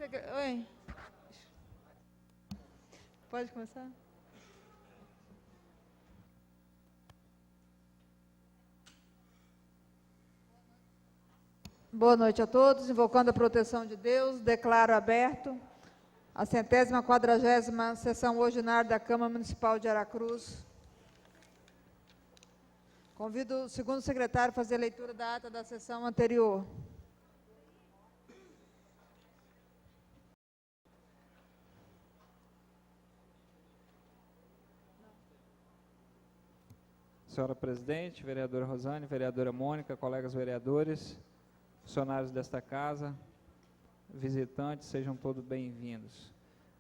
Oi. Pode começar? Boa noite a todos. Invocando a proteção de Deus, declaro aberto a 140ª sessão ordinária da Câmara Municipal de Aracruz. Convido o segundo secretário a fazer a leitura da ata da sessão anterior. Senhora Presidente, vereadora Rosane, vereadora Mônica, colegas vereadores, funcionários desta casa, visitantes, sejam todos bem-vindos.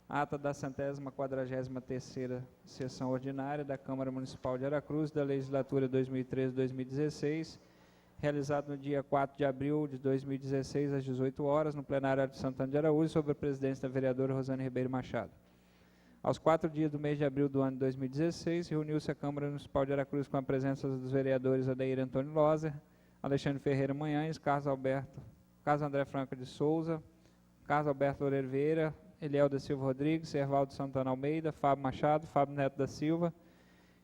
Ata da 140ª sessão ordinária da Câmara Municipal de Aracruz, da Legislatura 2013-2016, realizado no dia 4 de abril de 2016, às 18 horas, no plenário de Santana de Araújo, sob a presidência da vereadora Rosane Ribeiro Machado. Aos 4 dias do mês de abril do ano de 2016, reuniu-se a Câmara Municipal de Aracruz com a presença dos vereadores Adair Antônio Loser, Alexandre Ferreira Manhães, Carlos André Franca de Souza, Carlos Alberto Loureiro Vieira, Eliel da Silva Rodrigues, Servaldo Santana Almeida, Fábio Machado, Fábio Neto da Silva,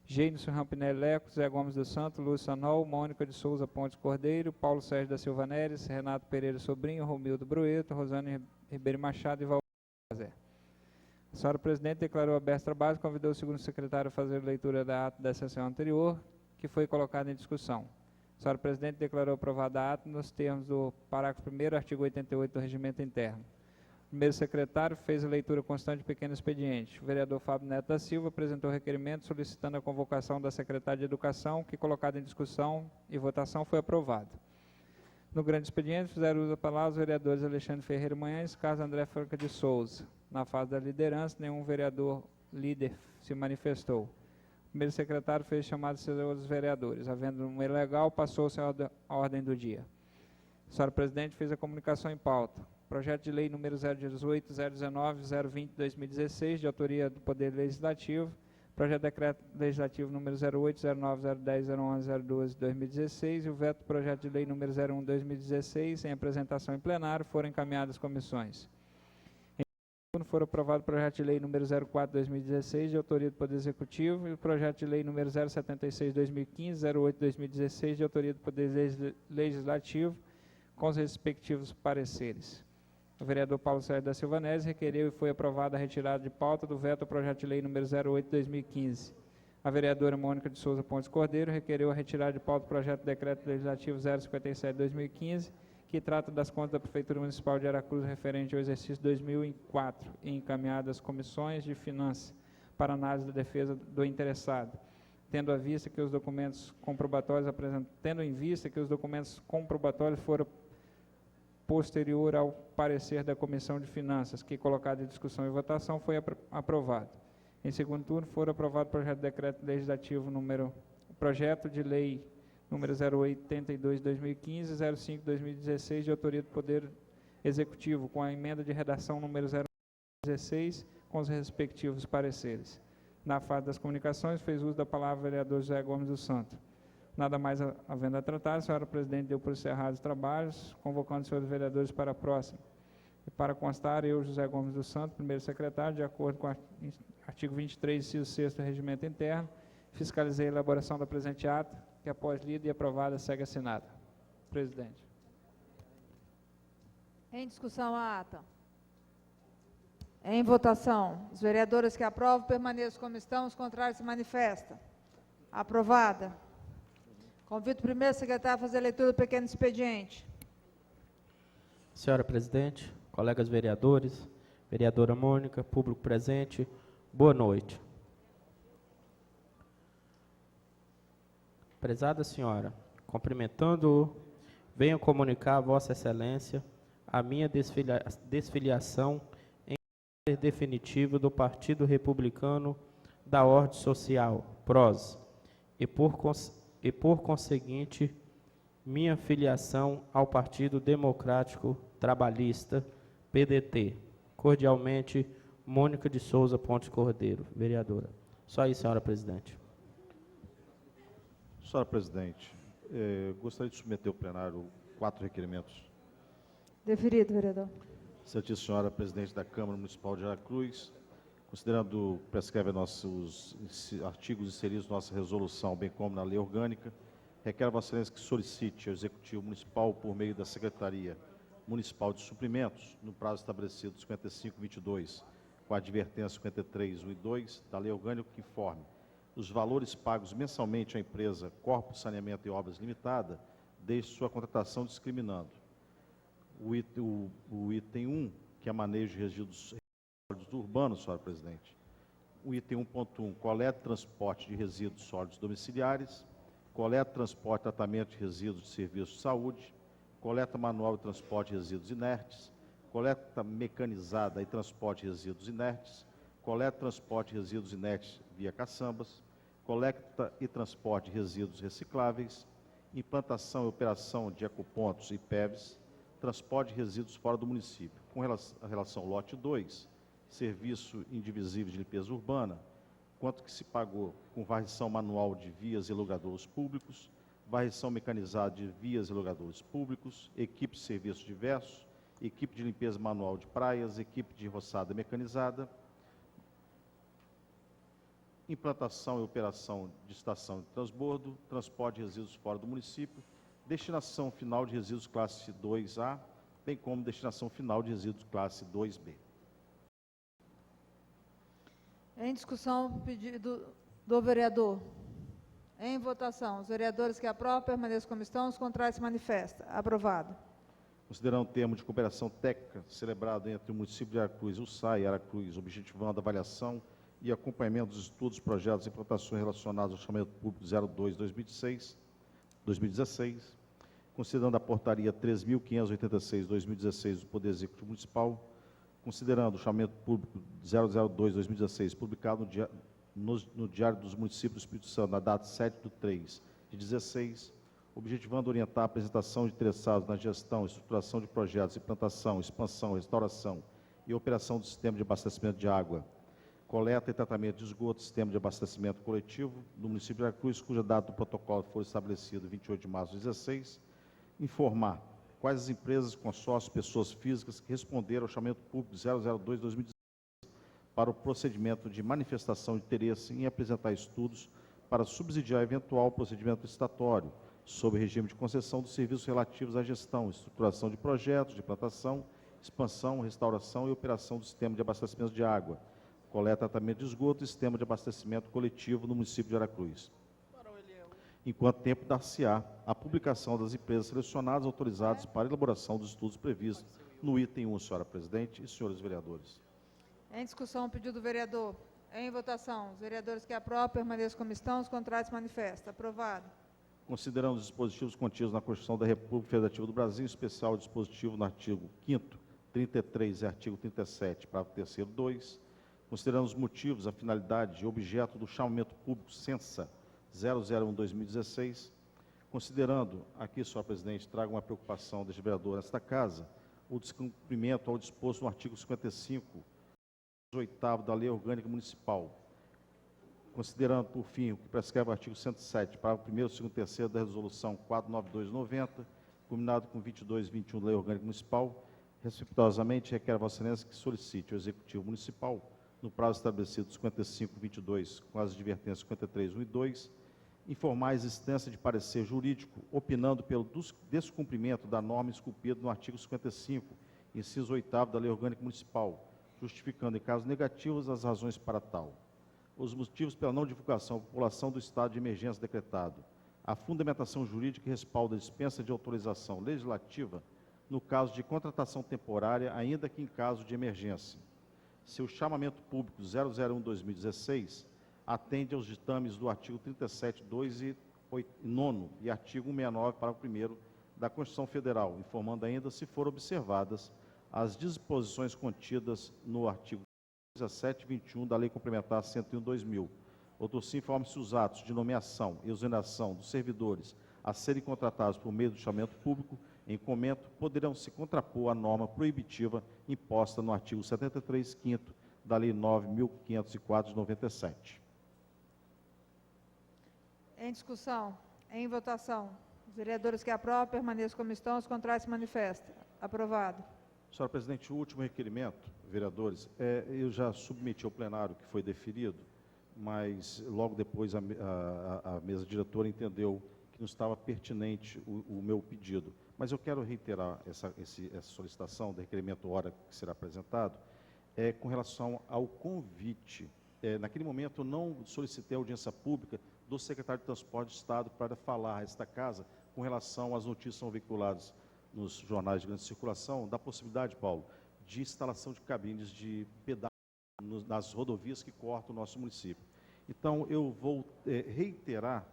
Gênison Rampinelli Leco, Zé Gomes do Santo, Lúcio Sanol, Mônica de Souza Pontes Cordeiro, Paulo Sérgio da Silva Neres, Renato Pereira Sobrinho, Romildo Brueto, Rosane Ribeiro Machado e Valdir Zé. A senhora Presidente declarou aberto o trabalho e convidou o segundo secretário a fazer a leitura da ata da sessão anterior, que foi colocada em discussão. A senhora Presidente declarou aprovada a ata nos termos do parágrafo 1º, artigo 88 do Regimento Interno. O primeiro secretário fez a leitura constante de pequeno expediente. O vereador Fábio Neto da Silva apresentou requerimento solicitando a convocação da secretária de Educação, que, colocada em discussão e votação, foi aprovado. No grande expediente, fizeram uso da palavra os vereadores Alexandre Ferreira Manhães e Carlos André Franca de Souza. Na fase da liderança, nenhum vereador líder se manifestou. O primeiro secretário fez chamado dos vereadores. Havendo número legal, passou-se a ordem do dia. A senhora Presidente fez a comunicação em pauta. Projeto de lei número 018-019-020-2016, de autoria do Poder Legislativo. Projeto de decreto legislativo número 08, 09, 010, 011, 012, 2016 e o veto do projeto de lei número 01, 2016, em apresentação em plenário, foram encaminhadas às comissões. Foram aprovados o projeto de lei número 04/2016, de autoria do Poder Executivo, e o projeto de lei número 076/2015, 08/2016, de autoria do Poder Legislativo, com os respectivos pareceres. O vereador Paulo Sérgio da Silva Neres requereu e foi aprovada a retirada de pauta do veto ao projeto de lei número 08/2015. A vereadora Mônica de Souza Pontes Cordeiro requereu a retirada de pauta do projeto de decreto legislativo 057/2015, que trata das contas da Prefeitura Municipal de Aracruz referente ao exercício 2004 e encaminhada às comissões de finanças para análise da defesa do interessado, tendo em vista que os documentos comprobatórios foram posterior ao parecer da Comissão de Finanças, que, colocado em discussão e votação, foi aprovado. Em segundo turno, foram aprovados o projeto de decreto legislativo projeto de lei número 082/2015 e 05/2016, de autoria do Poder Executivo, com a emenda de redação número 016, com os respectivos pareceres. Na fase das comunicações, fez uso da palavra o vereador José Gomes do Santo. Nada mais havendo a tratar, a senhora Presidente deu por encerrados os trabalhos, convocando os senhores vereadores para a próxima. E para constar, eu, José Gomes do Santo, primeiro secretário, de acordo com o artigo 23, inciso 6º do Regimento Interno, fiscalizei a elaboração da presente ata, que após lida e aprovada, segue assinada. Presidente. Em discussão a ata. Em votação. Os vereadores que aprovam permaneçam como estão, os contrários se manifestam. Aprovada. Convido o primeiro secretário a fazer a leitura do pequeno expediente. Senhora Presidente, colegas vereadores, vereadora Mônica, público presente, boa noite. Prezada senhora, cumprimentando-o, venho comunicar a Vossa Excelência a minha desfiliação em caráter definitivo do Partido Republicano da Ordem Social, PROS, e por conseguinte, minha filiação ao Partido Democrático Trabalhista, PDT. Cordialmente, Mônica de Souza Pontes Cordeiro, vereadora. Só isso, senhora Presidente. Senhora Presidente, gostaria de submeter ao plenário 4 requerimentos. Deferido, vereador. Excelentíssima senhora presidente da Câmara Municipal de Aracruz, considerando o que prescreve nossos artigos inseridos na nossa resolução, bem como na lei orgânica, requer a Vossa Excelência que solicite ao Executivo Municipal, por meio da Secretaria Municipal de Suprimentos, no prazo estabelecido 55/22, com a advertência 53/1 e 2 da lei orgânica, que informe os valores pagos mensalmente à empresa Corpo Saneamento e Obras Limitada, desde sua contratação, discriminando o item 1, que é manejo de resíduos sólidos urbanos, senhora presidente. O item 1.1, coleta e transporte de resíduos sólidos domiciliares, coleta, transporte e tratamento de resíduos de serviços de saúde, coleta manual e transporte de resíduos inertes, coleta mecanizada e transporte de resíduos inertes, coleta e transporte de resíduos inertes via caçambas, coleta e transporte de resíduos recicláveis, implantação e operação de ecopontos e PEVs, transporte de resíduos fora do município. Com relação ao lote 2, serviço indivisível de limpeza urbana, quanto que se pagou com varrição manual de vias e logradouros públicos, varrição mecanizada de vias e logradouros públicos, equipe de serviços diversos, equipe de limpeza manual de praias, equipe de roçada mecanizada, implantação e operação de estação de transbordo, transporte de resíduos fora do município, destinação final de resíduos classe 2A, bem como destinação final de resíduos classe 2B. Em discussão, pedido do vereador. Em votação, os vereadores que aprovam permaneçam como estão, os contrários se manifestam. Aprovado. Considerando o termo de cooperação técnica celebrado entre o município de Aracruz e o SAI Aracruz, objetivando a avaliação e acompanhamento dos estudos, projetos e implantações relacionados ao chamamento público 02/2016, considerando a portaria 3.586/2016 do Poder Executivo Municipal, considerando o chamamento público 002/2016, publicado no Diário dos Municípios do Espírito Santo, na data 7/3/16, objetivando orientar a apresentação de interessados na gestão, estruturação de projetos, implantação, expansão, restauração e operação do sistema de abastecimento de água, coleta e tratamento de esgoto, sistema de abastecimento coletivo do município de Aracruz, cuja data do protocolo for estabelecido 28 de março de 2016, informar quais as empresas, consórcios, pessoas físicas que responderam ao chamamento público 002/2016 para o procedimento de manifestação de interesse em apresentar estudos para subsidiar eventual procedimento licitatório, sob regime de concessão dos serviços relativos à gestão, estruturação de projetos de implantação, expansão, restauração e operação do sistema de abastecimento de água, coleta e tratamento de esgoto e sistema de abastecimento coletivo no município de Aracruz. Enquanto tempo dar-se-á a publicação das empresas selecionadas autorizadas para a elaboração dos estudos previstos no item 1, senhora presidente e senhores vereadores. Em discussão, pedido do vereador. Em votação, os vereadores que aprovam permaneçam como estão, os contrários se manifestam. Aprovado. Considerando os dispositivos contidos na Constituição da República Federativa do Brasil, em especial o dispositivo no artigo 5º, 33 e artigo 37, parágrafo 3º, 2, considerando os motivos, a finalidade e objeto do chamamento público Sensa 001/2016, considerando, aqui, senhora presidente, trago uma preocupação deste vereador nesta casa, o descumprimento ao disposto no artigo 55, 8º da Lei Orgânica Municipal, considerando, por fim, o que prescreve o artigo 107, parágrafo 1º, 2º e 3º da Resolução 492/90, combinado com 22 e 21 da Lei Orgânica Municipal, respeitosamente requer a Vossa Excelência que solicite ao Executivo Municipal, no prazo estabelecido 55/22, com as advertências 53/1 e 2, informar a existência de parecer jurídico, opinando pelo descumprimento da norma esculpida no artigo 55, inciso 8º da Lei Orgânica Municipal, justificando, em casos negativos, as razões para tal. Os motivos pela não divulgação à população do estado de emergência decretado, a fundamentação jurídica que respalda a dispensa de autorização legislativa no caso de contratação temporária, ainda que em caso de emergência. Seu chamamento público 001/2016 atende aos ditames do artigo 37, 2 e 9 e artigo 169, parágrafo 1º da Constituição Federal, informando ainda, se forem observadas as disposições contidas no artigo 17 e 21 da Lei Complementar 101/2000. Outro-se, informe-se os atos de nomeação e exoneração dos servidores a serem contratados por meio do chamamento público em comento poderão se contrapor à norma proibitiva imposta no artigo 73, 5º da Lei 9.504 de 97. Em discussão, em votação, os vereadores que aprovam permaneçam como estão, os contrários se manifestam. Aprovado. Senhora presidente, o último requerimento, vereadores, eu já submeti ao plenário que foi deferido, mas logo depois a mesa diretora entendeu que não estava pertinente o meu pedido. Mas eu quero reiterar essa solicitação do requerimento hora que será apresentado, com relação ao convite. Naquele momento eu não solicitei a audiência pública do secretário de Transporte de Estado para falar a esta casa com relação às notícias que são veiculadas nos jornais de grande circulação, da possibilidade, Paulo, de instalação de cabines de pedágio nas rodovias que cortam o nosso município. Então, eu vou reiterar,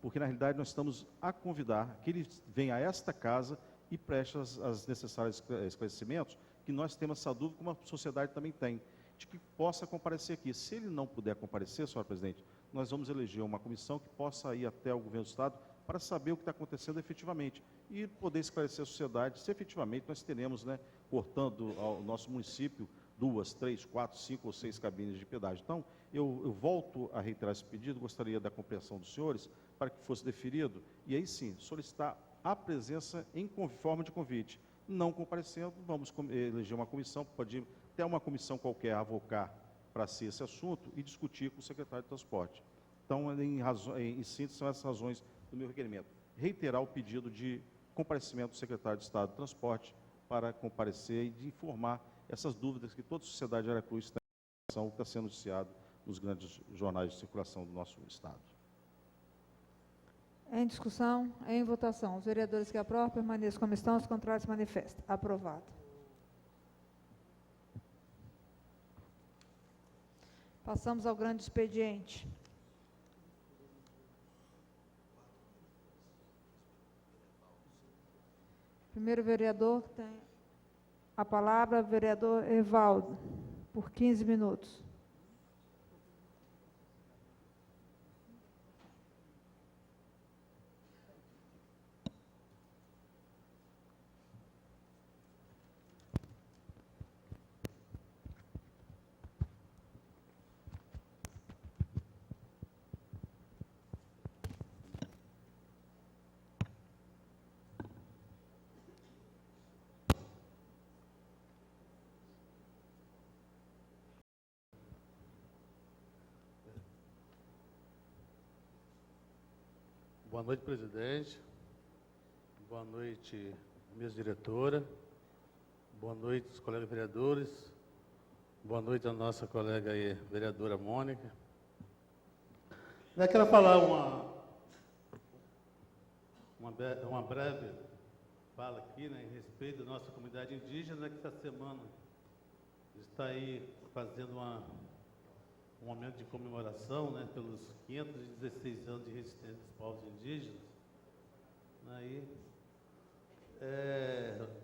porque na realidade nós estamos a convidar que ele venha a esta casa e preste as necessários esclarecimentos, que nós temos essa dúvida, como a sociedade também tem, de que possa comparecer aqui. Se ele não puder comparecer, senhora presidente, nós vamos eleger uma comissão que possa ir até o governo do Estado para saber o que está acontecendo efetivamente e poder esclarecer a sociedade se efetivamente nós teremos, cortando ao nosso município 2, 3, 4, 5 ou 6 cabines de pedágio. Então, eu volto a reiterar esse pedido, gostaria da compreensão dos senhores para que fosse deferido e aí sim, solicitar a presença em forma de convite. Não comparecendo, vamos eleger uma comissão, pode até uma comissão qualquer avocar para si esse assunto e discutir com o secretário de Transporte. Então, em síntese, são essas razões do meu requerimento. Reiterar o pedido de comparecimento do secretário de Estado de Transporte para comparecer e de informar essas dúvidas que toda a sociedade de Aracruz tem em relação ao que está sendo noticiado nos grandes jornais de circulação do nosso Estado. Em discussão, em votação. Os vereadores que aprovam, permaneçam como estão, os contrários se manifestam. Aprovado. Passamos ao grande expediente. Primeiro vereador que tem a palavra, vereador Evaldo, por 15 minutos. Boa noite, presidente. Boa noite, mesa diretora. Boa noite, os colegas vereadores. Boa noite a nossa colega aí, vereadora Mônica. Eu quero falar uma breve fala aqui, em respeito da nossa comunidade indígena, que essa semana está aí fazendo um momento de comemoração, pelos 516 anos de resistência dos povos indígenas. Aí,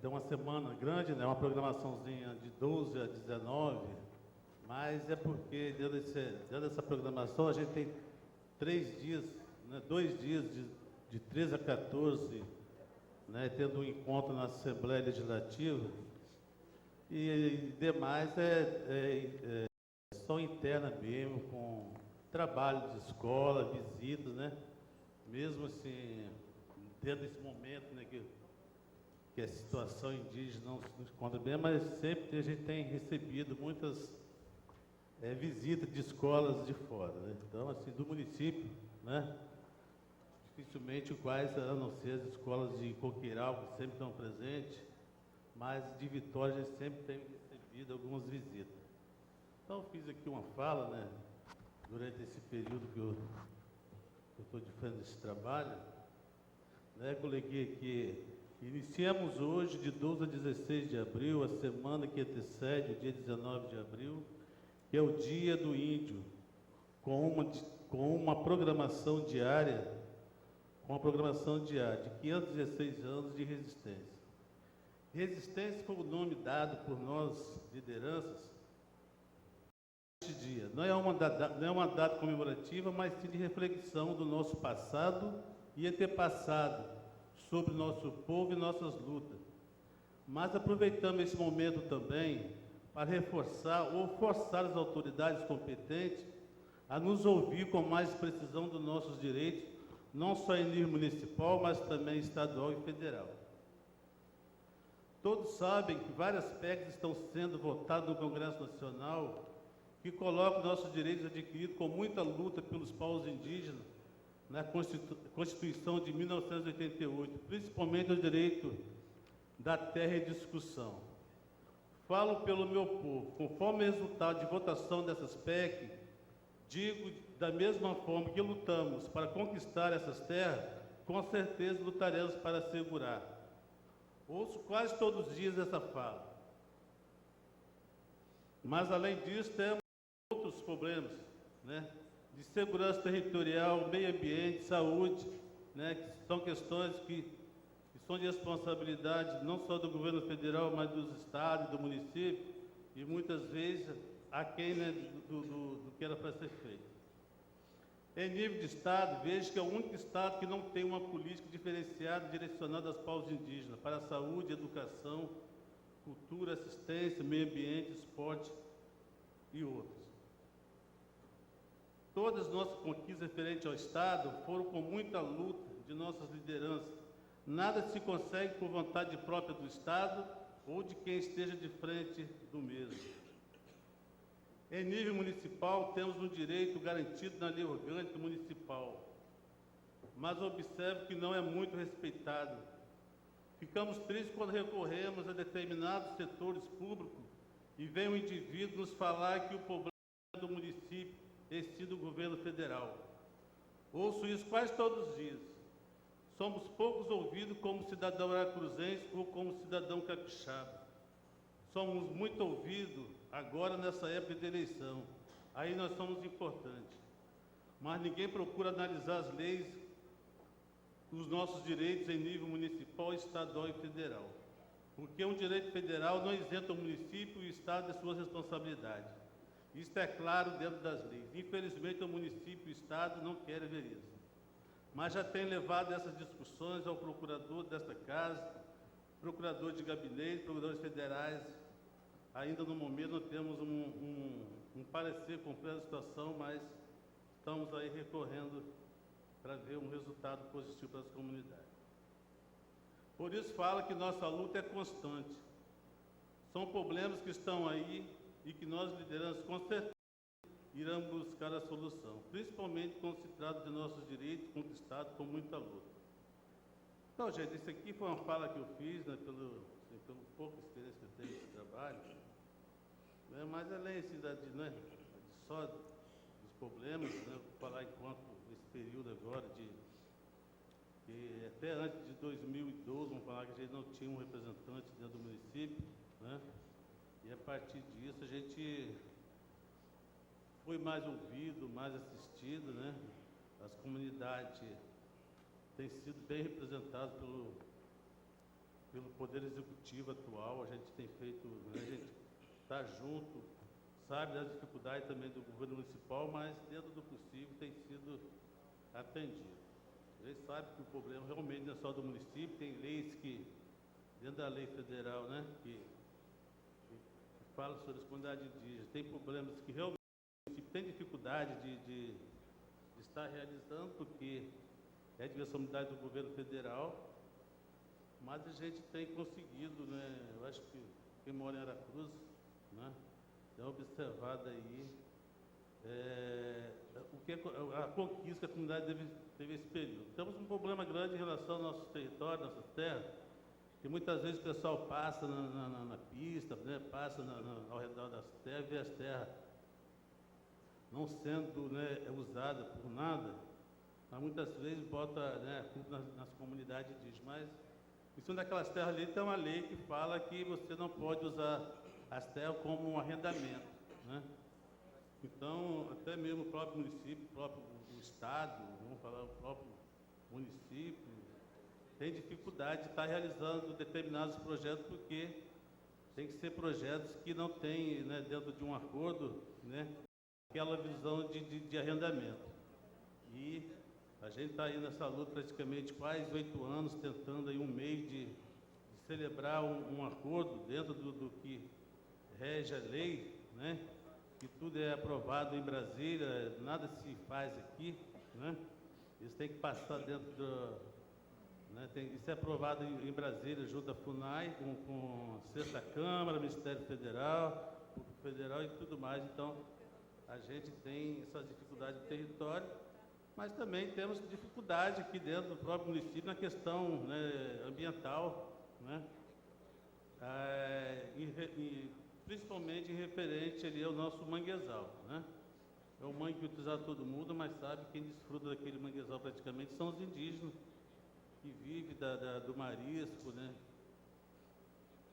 deu uma semana grande, uma programaçãozinha de 12 a 19, mas é porque dentro dessa programação a gente tem 3 dias, 2 dias de 13 a 14, tendo um encontro na Assembleia Legislativa, e demais só interna mesmo, com trabalho de escola, visitas, mesmo assim, dentro desse momento, que a situação indígena não se encontra bem, mas sempre a gente tem recebido muitas visitas de escolas de fora, então, assim, do município, dificilmente quais, a não ser as escolas de Coqueiral, que sempre estão presentes, mas de Vitória a gente sempre tem recebido algumas visitas. Então, eu fiz aqui uma fala, durante esse período que eu estou de frente desse trabalho, coloquei aqui, iniciamos hoje, de 12 a 16 de abril, a semana que antecede o dia 19 de abril, que é o Dia do Índio, com uma programação diária, de 516 anos de resistência. Resistência foi o nome dado por nós, lideranças, este dia. Não é uma data comemorativa, mas sim de reflexão do nosso passado e antepassado sobre o nosso povo e nossas lutas. Mas aproveitamos esse momento também para reforçar ou forçar as autoridades competentes a nos ouvir com mais precisão dos nossos direitos, não só em nível municipal, mas também estadual e federal. Todos sabem que várias PECs estão sendo votadas no Congresso Nacional que colocam nossos direitos adquiridos com muita luta pelos povos indígenas na Constituição de 1988, principalmente o direito da terra em discussão. Falo pelo meu povo, conforme resultado de votação dessas PEC, digo da mesma forma que lutamos para conquistar essas terras, com certeza lutaremos para assegurar. Ouço quase todos os dias essa fala. Mas, além disso, temos outros problemas, né? De segurança territorial, meio ambiente, saúde, né? Que são questões que são de responsabilidade não só do governo federal, mas dos estados, do município, e muitas vezes aquém, né, do que era para ser feito. Em nível de Estado, vejo que é o único Estado que não tem uma política diferenciada direcionada aos povos indígenas para a saúde, educação, cultura, assistência, meio ambiente, esporte e outros. Todas as nossas conquistas referentes ao Estado foram com muita luta de nossas lideranças. Nada se consegue por vontade própria do Estado ou de quem esteja de frente do mesmo. Em nível municipal, temos um direito garantido na Lei Orgânica Municipal, mas observo que não é muito respeitado. Ficamos tristes quando recorremos a determinados setores públicos e vem um indivíduo nos falar que o problema do município é sido o governo federal. Ouço isso quase todos os dias. Somos poucos ouvidos como cidadão aracruzense ou como cidadão capixaba. Somos muito ouvidos agora nessa época de eleição. Aí nós somos importantes. Mas ninguém procura analisar as leis, os nossos direitos em nível municipal, estadual e federal. Porque um direito federal não isenta o município e o Estado de suas responsabilidades. Isso é claro dentro das leis. Infelizmente, o município e o Estado não querem ver isso. Mas já tem levado essas discussões ao procurador desta casa, procurador de gabinete, procuradores federais. Ainda no momento não temos um parecer completo da situação, mas estamos aí recorrendo para ver um resultado positivo para as comunidades. Por isso falo que nossa luta é constante. São problemas que estão aí e que nós lideramos com certeza iremos buscar a solução, principalmente quando se trata de nossos direitos conquistados com muita luta. Então, gente, isso aqui foi uma fala que eu fiz, né, pelo pouca experiência que eu tenho nesse trabalho, né, mas além assim, só dos problemas, né, vou falar enquanto esse período agora que até antes de 2012, vamos falar que a gente não tinha um representante dentro do município, né, e a partir disso a gente foi mais ouvido, mais assistido, né? As comunidades têm sido bem representadas pelo Poder Executivo atual. A gente tem feito, né? A gente está junto, sabe das dificuldades também do governo municipal, mas dentro do possível tem sido atendido. A gente sabe que o problema realmente não é só do município, tem leis que, dentro da lei federal, né? Que fala sobre as comunidades indígenas, tem problemas que realmente tem dificuldade de estar realizando, porque é de responsabilidade do governo federal, mas a gente tem conseguido, né? Eu acho que quem mora em Aracruz, né, tem observado aí a conquista que a comunidade teve esse período. Temos um problema grande em relação ao nosso território, nossa terra, que muitas vezes o pessoal passa na pista, né, passa ao redor das terras, vê as terras não sendo, né, usada por nada, mas muitas vezes bota, né, nas comunidades indígenas. Mas em cima daquelas terras ali tem uma lei que fala que você não pode usar as terras como um arrendamento, né? Então, até mesmo o próprio município, o Estado, vamos falar, o próprio município, tem dificuldade de estar realizando determinados projetos, porque tem que ser projetos que não tem, né, dentro de um acordo, né, aquela visão de arrendamento. E a gente está aí nessa luta praticamente quase 8 anos, tentando aí um meio de celebrar um acordo dentro do que rege a lei, né? Que tudo é aprovado em Brasília, nada se faz aqui, né? Isso tem que passar dentro né? Isso é aprovado em Brasília, junto à FUNAI, com a Sexta Câmara, Ministério Federal, Federal e tudo mais. Então, a gente tem essas dificuldades do território, mas também temos dificuldade aqui dentro do próprio município na questão, né, ambiental, né? Principalmente em referente ali ao nosso manguezal, né? É um mangue que é utilizado todo mundo, mas sabe quem desfruta daquele manguezal praticamente são os indígenas, que vivem do marisco, né?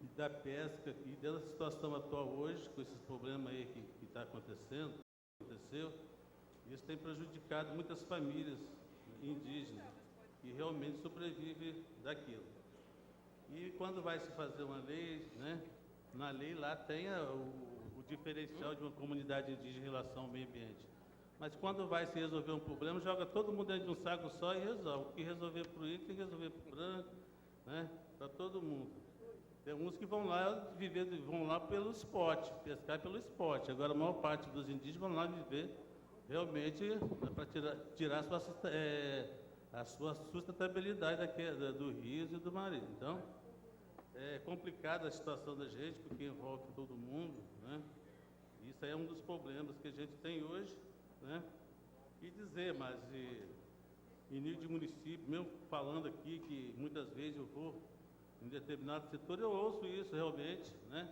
E da pesca. E dentro da situação atual hoje, com esses problemas aí que está acontecendo, isso tem prejudicado muitas famílias indígenas que realmente sobrevivem daquilo. E quando vai se fazer uma lei, né? Na lei lá tem o diferencial de uma comunidade indígena em relação ao meio ambiente. Mas quando vai se resolver um problema, joga todo mundo dentro de um saco só e resolve. O que resolver para o índio tem que resolver para o branco, né? Para todo mundo. Tem uns que vão lá vão lá pelo esporte, pescar pelo esporte. Agora a maior parte dos indígenas vão lá viver realmente para tirar a sua sustentabilidade do rio e do mar. Então, é complicada a situação da gente, porque envolve todo mundo, né? Isso aí é um dos problemas que a gente tem hoje, né? E dizer, mas em nível de município, mesmo falando aqui, que muitas vezes eu vou em determinado setor, eu ouço isso realmente, né?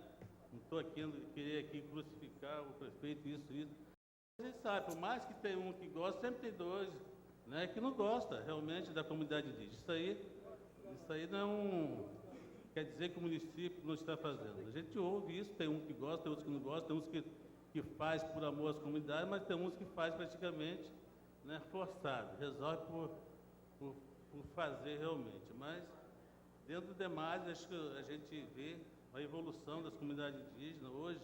Não estou aqui querer aqui crucificar o prefeito, isso. A gente sabe, por mais que tenha um que gosta, sempre tem dois, né, que não gosta realmente da comunidade indígena. Isso aí não quer dizer que o município não está fazendo. A gente ouve isso, tem um que gosta, tem outros que não gostam, tem uns que faz por amor às comunidades, mas tem uns que faz praticamente, né, forçado, resolve por fazer realmente. Mas, dentro do demais, acho que a gente vê a evolução das comunidades indígenas hoje,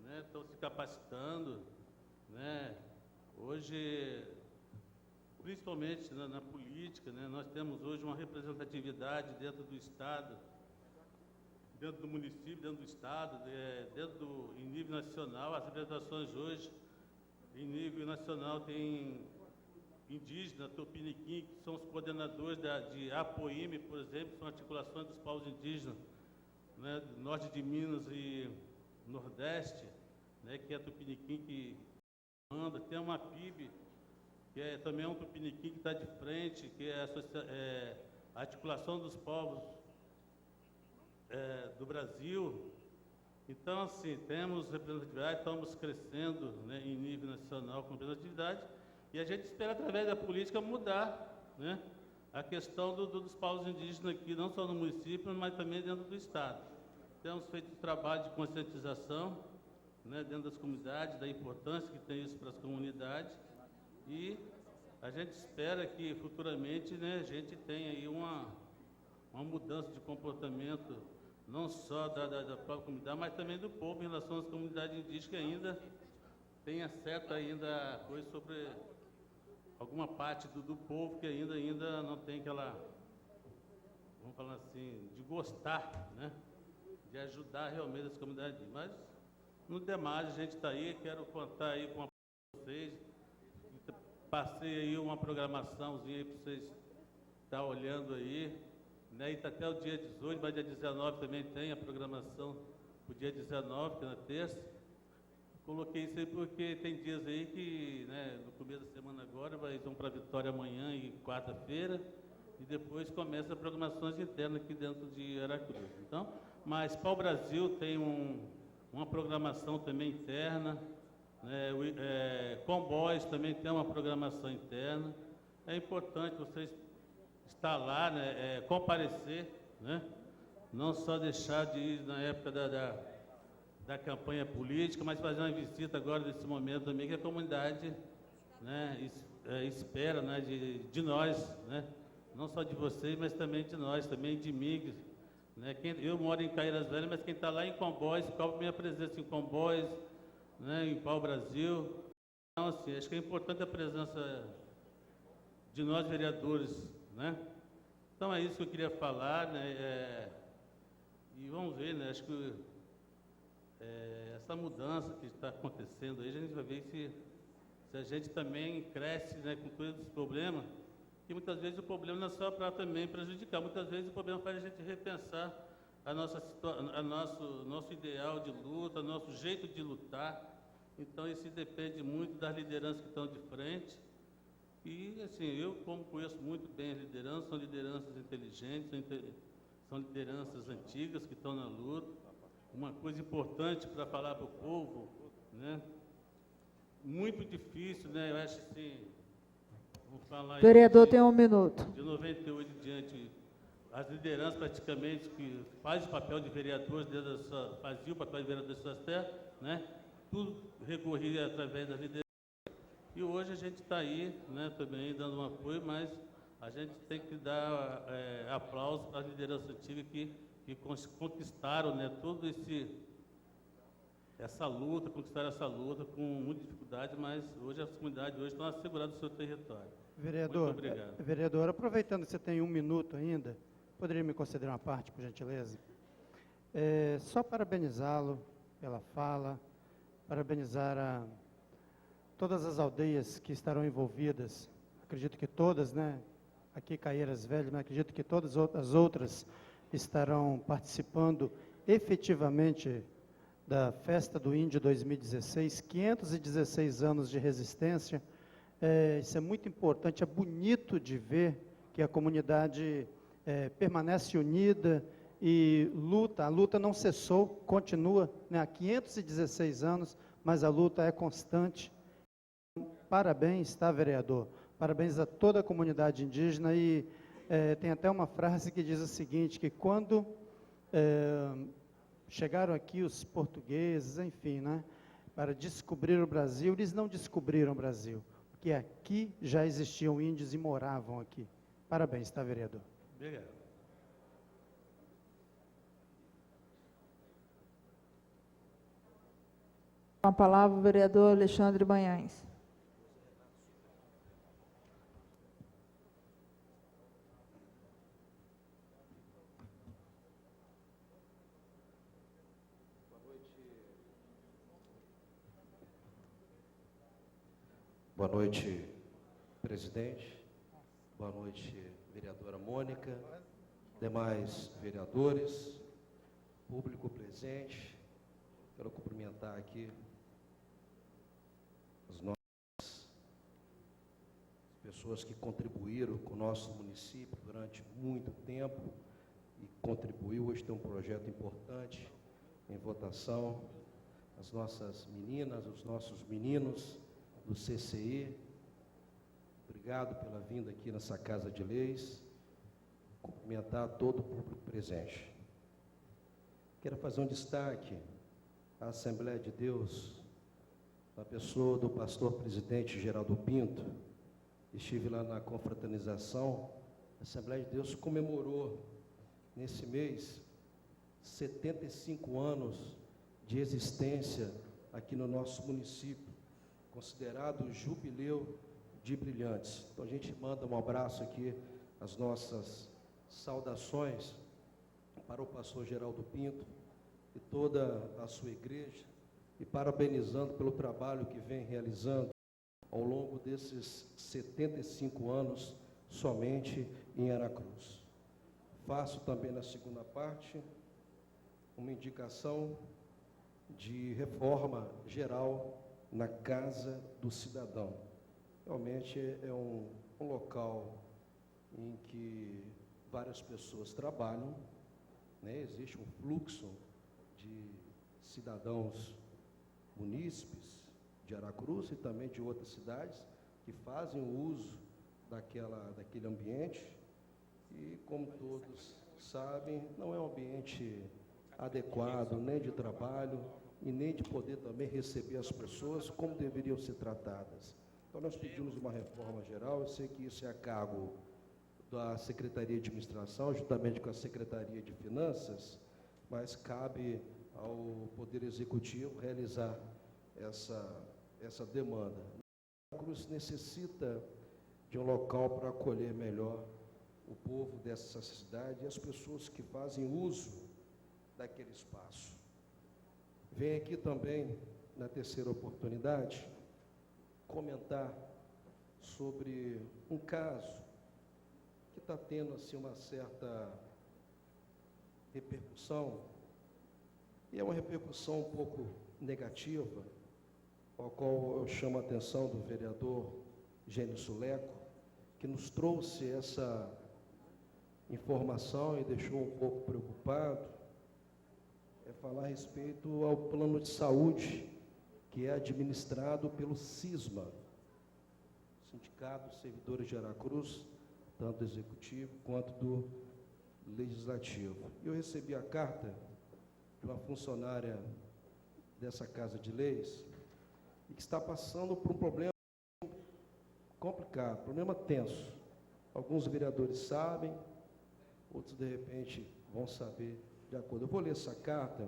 né, estão se capacitando, né, hoje, principalmente na política, né, nós temos hoje uma representatividade dentro do Estado, dentro do município, dentro do Estado, em nível nacional. As representações hoje, em nível nacional, tem indígenas, Tupiniquim, que são os coordenadores de APOIME, por exemplo, são articulações dos povos indígenas, né, do norte de Minas e Nordeste, né, que é Tupiniquim que manda. Tem uma PIB, que também é um Tupiniquim que está de frente, que é a articulação dos povos do Brasil. Então, assim, temos representatividade, estamos crescendo, né, em nível nacional com representatividade, e a gente espera, através da política, mudar, né, a questão dos povos indígenas aqui, não só no município, mas também dentro do Estado. Temos feito um trabalho de conscientização, né, dentro das comunidades, da importância que tem isso para as comunidades, e a gente espera que futuramente, né, a gente tenha aí uma mudança de comportamento, não só da própria comunidade, mas também do povo em relação às comunidades indígenas, que ainda tenha certa coisa sobre alguma parte do povo que ainda não tem aquela, vamos falar assim, de gostar, né, de ajudar realmente as comunidades indígenas. Mas, no demais, a gente está aí, quero contar aí com vocês, passei aí uma programaçãozinha aí para vocês estar olhando aí, né, e está até o dia 18, mas dia 19 também tem a programação, o dia 19, que é na terça. Coloquei isso aí porque tem dias aí que, né, no começo da semana agora, vão para Vitória amanhã e quarta-feira, e depois começa as programações internas aqui dentro de Aracruz. Então, mas para o Brasil tem uma programação também interna, né, Comboios também tem uma programação interna. É importante vocês estar lá, né, comparecer, né, não só deixar de ir na época da campanha política, mas fazer uma visita agora nesse momento também, que a comunidade, né, espera, né, de nós, né, não só de vocês, mas também de nós, também de mim, né. Eu moro em Caíras Velhas, mas quem está lá em Comboios, cobra minha presença em Comboios, né, em Pau-Brasil. Então, assim, acho que é importante a presença de nós vereadores, né. Então é isso que eu queria falar, né, e vamos ver, né, acho que essa mudança que está acontecendo aí, a gente vai ver se a gente também cresce, né, com todos os problemas, que porque muitas vezes o problema não é só para também prejudicar, muitas vezes o problema faz a gente repensar nosso ideal de luta, nosso jeito de lutar. Então, isso depende muito das lideranças que estão de frente. E, assim, eu, como conheço muito bem as lideranças, são lideranças inteligentes, são lideranças antigas que estão na luta. Uma coisa importante para falar para o povo, né? Muito difícil, né? Eu acho assim, vou falar Vereador, tem 1 minuto. de 98 em diante, as lideranças praticamente que fazem o papel de vereadores, faziam o papel de vereadores das terras, né? Tudo recorria através das lideranças. E hoje a gente está aí, né, também dando um apoio, mas a gente tem que dar aplauso para as lideranças antigas que conquistaram, né, todo conquistaram essa luta com muita dificuldade, mas hoje as comunidades hoje estão asseguradas do seu território. Vereador, muito obrigado. Vereador, aproveitando que você tem 1 minuto ainda, poderia me conceder uma parte, por gentileza? Só parabenizá-lo pela fala, parabenizar todas as aldeias que estarão envolvidas, acredito que todas, né? Aqui Caieiras Velhas, mas acredito que todas as outras estarão participando efetivamente da Festa do Índio 2016, 516 anos de resistência. Isso é muito importante, é bonito de ver que a comunidade permanece unida e luta. A luta não cessou, continua, né, há 516 anos, mas a luta é constante. Parabéns, tá, vereador? Parabéns a toda a comunidade indígena e tem até uma frase que diz o seguinte, que quando chegaram aqui os portugueses, enfim, né, para descobrir o Brasil, eles não descobriram o Brasil, porque aqui já existiam índios e moravam aqui. Parabéns, tá, vereador? Obrigado. Com a palavra o vereador Alexandre Banhães. Boa noite, presidente. Boa noite, vereadora Mônica, demais vereadores, público presente. Quero cumprimentar aqui as nossas pessoas que contribuíram com o nosso município durante muito tempo e contribuiu. Hoje tem um projeto importante em votação. As nossas meninas, os nossos meninos do CCE, obrigado pela vinda aqui nessa Casa de Leis, cumprimentar todo o público presente. Quero fazer um destaque à Assembleia de Deus, na pessoa do pastor presidente Geraldo Pinto. Estive lá na confraternização. A Assembleia de Deus comemorou, nesse mês, 75 anos de existência aqui no nosso município, considerado o jubileu de brilhantes. Então a gente manda um abraço aqui, as nossas saudações para o pastor Geraldo Pinto e toda a sua igreja, e parabenizando pelo trabalho que vem realizando ao longo desses 75 anos somente em Aracruz. Faço também na segunda parte uma indicação de reforma geral na Casa do Cidadão. Realmente é um local em que várias pessoas trabalham, né? Existe um fluxo de cidadãos munícipes de Aracruz e também de outras cidades que fazem o uso daquele ambiente e, como todos sabem, não é um ambiente adequado nem de trabalho e nem de poder também receber as pessoas como deveriam ser tratadas. Então, nós pedimos uma reforma geral. Eu sei que isso é a cargo da Secretaria de Administração, juntamente com a Secretaria de Finanças, mas cabe ao Poder Executivo realizar essa demanda. A Cruz necessita de um local para acolher melhor o povo dessa cidade e as pessoas que fazem uso daquele espaço. Venho aqui também, na terceira oportunidade, comentar sobre um caso que está tendo assim, uma certa repercussão, e é uma repercussão um pouco negativa, ao qual eu chamo a atenção do vereador Gênio Suleco, que nos trouxe essa informação e deixou um pouco preocupado, é falar a respeito ao plano de saúde que é administrado pelo CISMA, Sindicato dos Servidores de Aracruz, tanto do Executivo quanto do Legislativo. Eu recebi a carta de uma funcionária dessa Casa de Leis e que está passando por um problema complicado, problema tenso. Alguns vereadores sabem, outros, de repente, vão saber de acordo. Eu vou ler essa carta,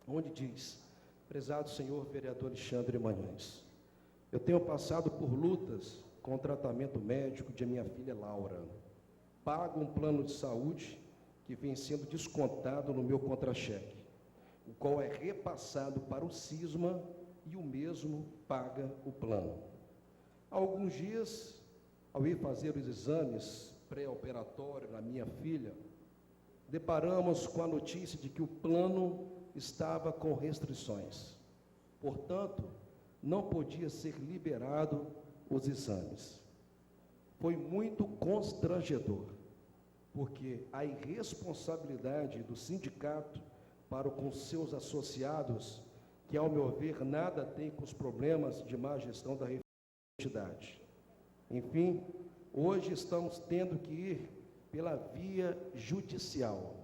onde diz: prezado senhor vereador Alexandre Manhães, eu tenho passado por lutas com o tratamento médico de minha filha Laura. Pago um plano de saúde que vem sendo descontado no meu contra-cheque, o qual é repassado para o CISMA e o mesmo paga o plano. Há alguns dias, ao ir fazer os exames pré-operatórios na minha filha, deparamos com a notícia de que o plano estava com restrições. Portanto, não podia ser liberado os exames. Foi muito constrangedor, porque a irresponsabilidade do sindicato para com seus associados, que, ao meu ver, nada tem com os problemas de má gestão da entidade. Enfim, hoje estamos tendo que ir pela via judicial,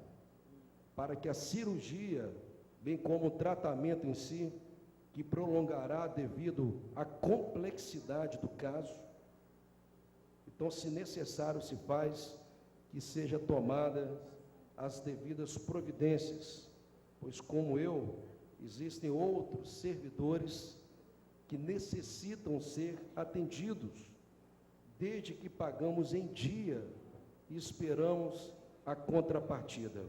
para que a cirurgia, bem como o tratamento em si, que prolongará devido à complexidade do caso, então, se necessário, se faz que seja tomada as devidas providências, pois, como eu, existem outros servidores que necessitam ser atendidos, desde que pagamos em dia e esperamos a contrapartida.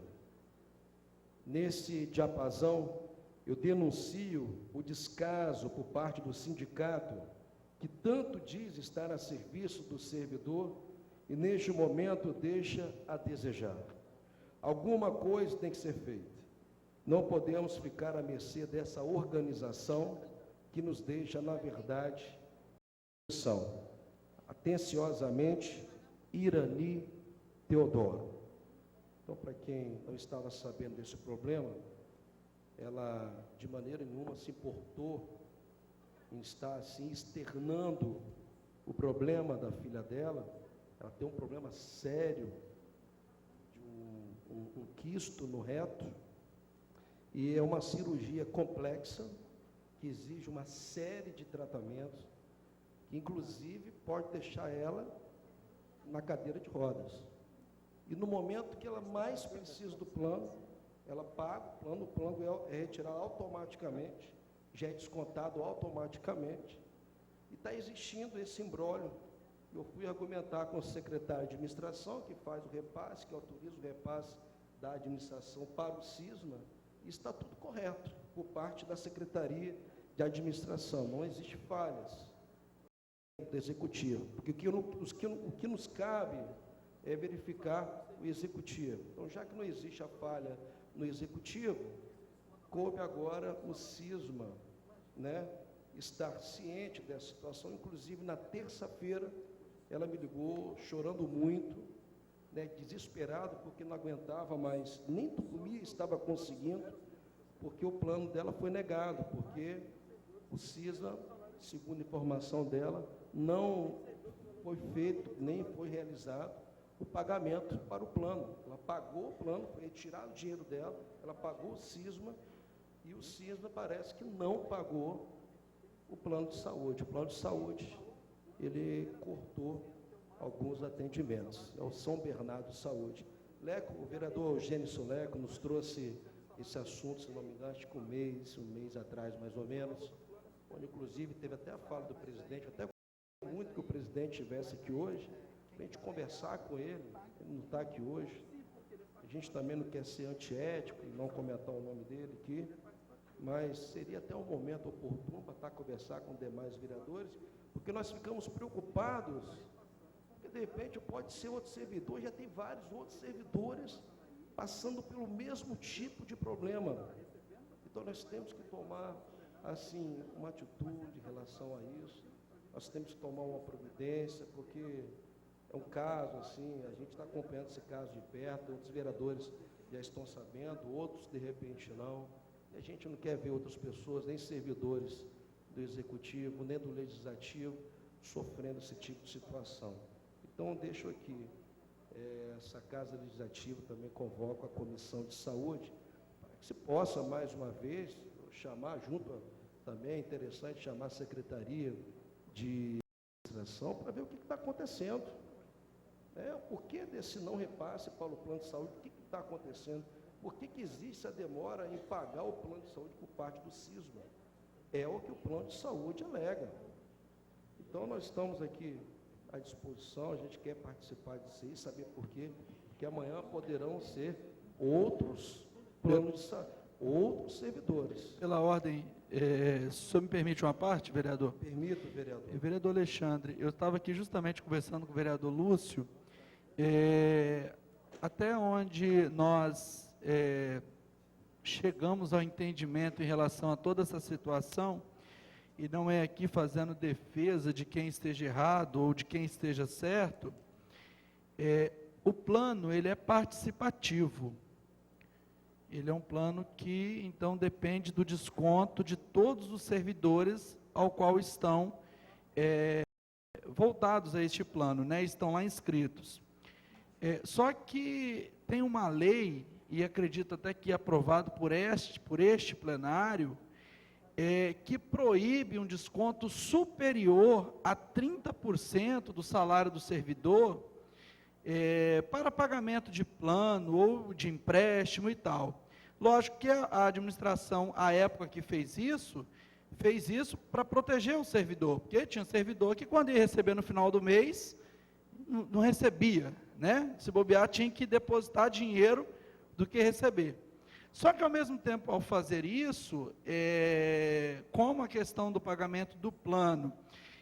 Nesse diapasão, eu denuncio o descaso por parte do sindicato, que tanto diz estar a serviço do servidor e, neste momento, deixa a desejar. Alguma coisa tem que ser feita. Não podemos ficar à mercê dessa organização que nos deixa, na verdade, são atenciosamente Irani Teodoro. Então, para quem não estava sabendo desse problema, ela de maneira nenhuma se importou em estar assim externando o problema da filha dela. Ela tem um problema sério de um quisto no reto, e é uma cirurgia complexa que exige uma série de tratamentos, que inclusive pode deixar ela na cadeira de rodas. E no momento que ela mais precisa do plano, ela paga o plano é retirado automaticamente, já é descontado automaticamente, e está existindo esse imbróglio. Eu fui argumentar com o secretário de administração, que faz o repasse, que autoriza o repasse da administração para o CISMA, e está tudo correto por parte da Secretaria de Administração, não existe falhas do Executivo, porque o que nos cabe é verificar o Executivo. Então, já que não existe a falha no Executivo, coube agora o CISMA, né, estar ciente dessa situação. Inclusive, na terça-feira, ela me ligou chorando muito, né, desesperado, porque não aguentava mais, nem dormir estava conseguindo, porque o plano dela foi negado, porque o CISMA, segundo a informação dela, não foi feito, nem foi realizado o pagamento para o plano. Ela pagou o plano, foi retirado o dinheiro dela, ela pagou o CISMA, e o CISMA parece que não pagou o plano de saúde. O plano de saúde, ele cortou alguns atendimentos. É o São Bernardo Saúde. Leco, o vereador Eugênio Suleco nos trouxe esse assunto, se não me engano, acho que um mês atrás, mais ou menos, onde, inclusive, teve até a fala do presidente, até muito que o presidente estivesse aqui hoje, para a gente conversar com ele não está aqui hoje. A gente também não quer ser antiético e não comentar o nome dele aqui, mas seria até um momento oportuno para estar conversar com demais vereadores, porque nós ficamos preocupados, porque de repente pode ser outro servidor, já tem vários outros servidores passando pelo mesmo tipo de problema. Então nós temos que tomar, assim, uma atitude em relação a isso, nós temos que tomar uma providência, porque é um caso, assim, a gente está acompanhando esse caso de perto, outros vereadores já estão sabendo, outros de repente não, e a gente não quer ver outras pessoas, nem servidores do Executivo, nem do Legislativo, sofrendo esse tipo de situação. Então, deixo aqui, essa Casa Legislativa também convoca a Comissão de Saúde, para que se possa, mais uma vez, chamar junto, também é interessante chamar a Secretaria de Administração para ver o que está acontecendo. O porquê desse não repasse para o plano de saúde, o que está acontecendo? Por que existe a demora em pagar o plano de saúde por parte do CISMA? É o que o plano de saúde alega. Então, nós estamos aqui à disposição, a gente quer participar disso aí, saber por quê, porque amanhã poderão ser outros planos de saúde, outros servidores. Pela ordem, o senhor me permite uma parte, vereador? Permito, vereador. Vereador Alexandre, eu estava aqui justamente conversando com o vereador Lúcio, até onde nós chegamos ao entendimento em relação a toda essa situação, e não é aqui fazendo defesa de quem esteja errado ou de quem esteja certo, o plano, ele é participativo. Ele é um plano que, então, depende do desconto de todos os servidores ao qual estão voltados a este plano, né? Estão lá inscritos. Só que tem uma lei, e acredito até que aprovado por este plenário, que proíbe um desconto superior a 30% do salário do servidor para pagamento de plano ou de empréstimo e tal. Lógico que a administração, à época que fez isso para proteger o servidor, porque tinha servidor que quando ia receber no final do mês, não recebia, né? Se bobear, tinha que depositar dinheiro do que receber. Só que, ao mesmo tempo, ao fazer isso, como a questão do pagamento do plano,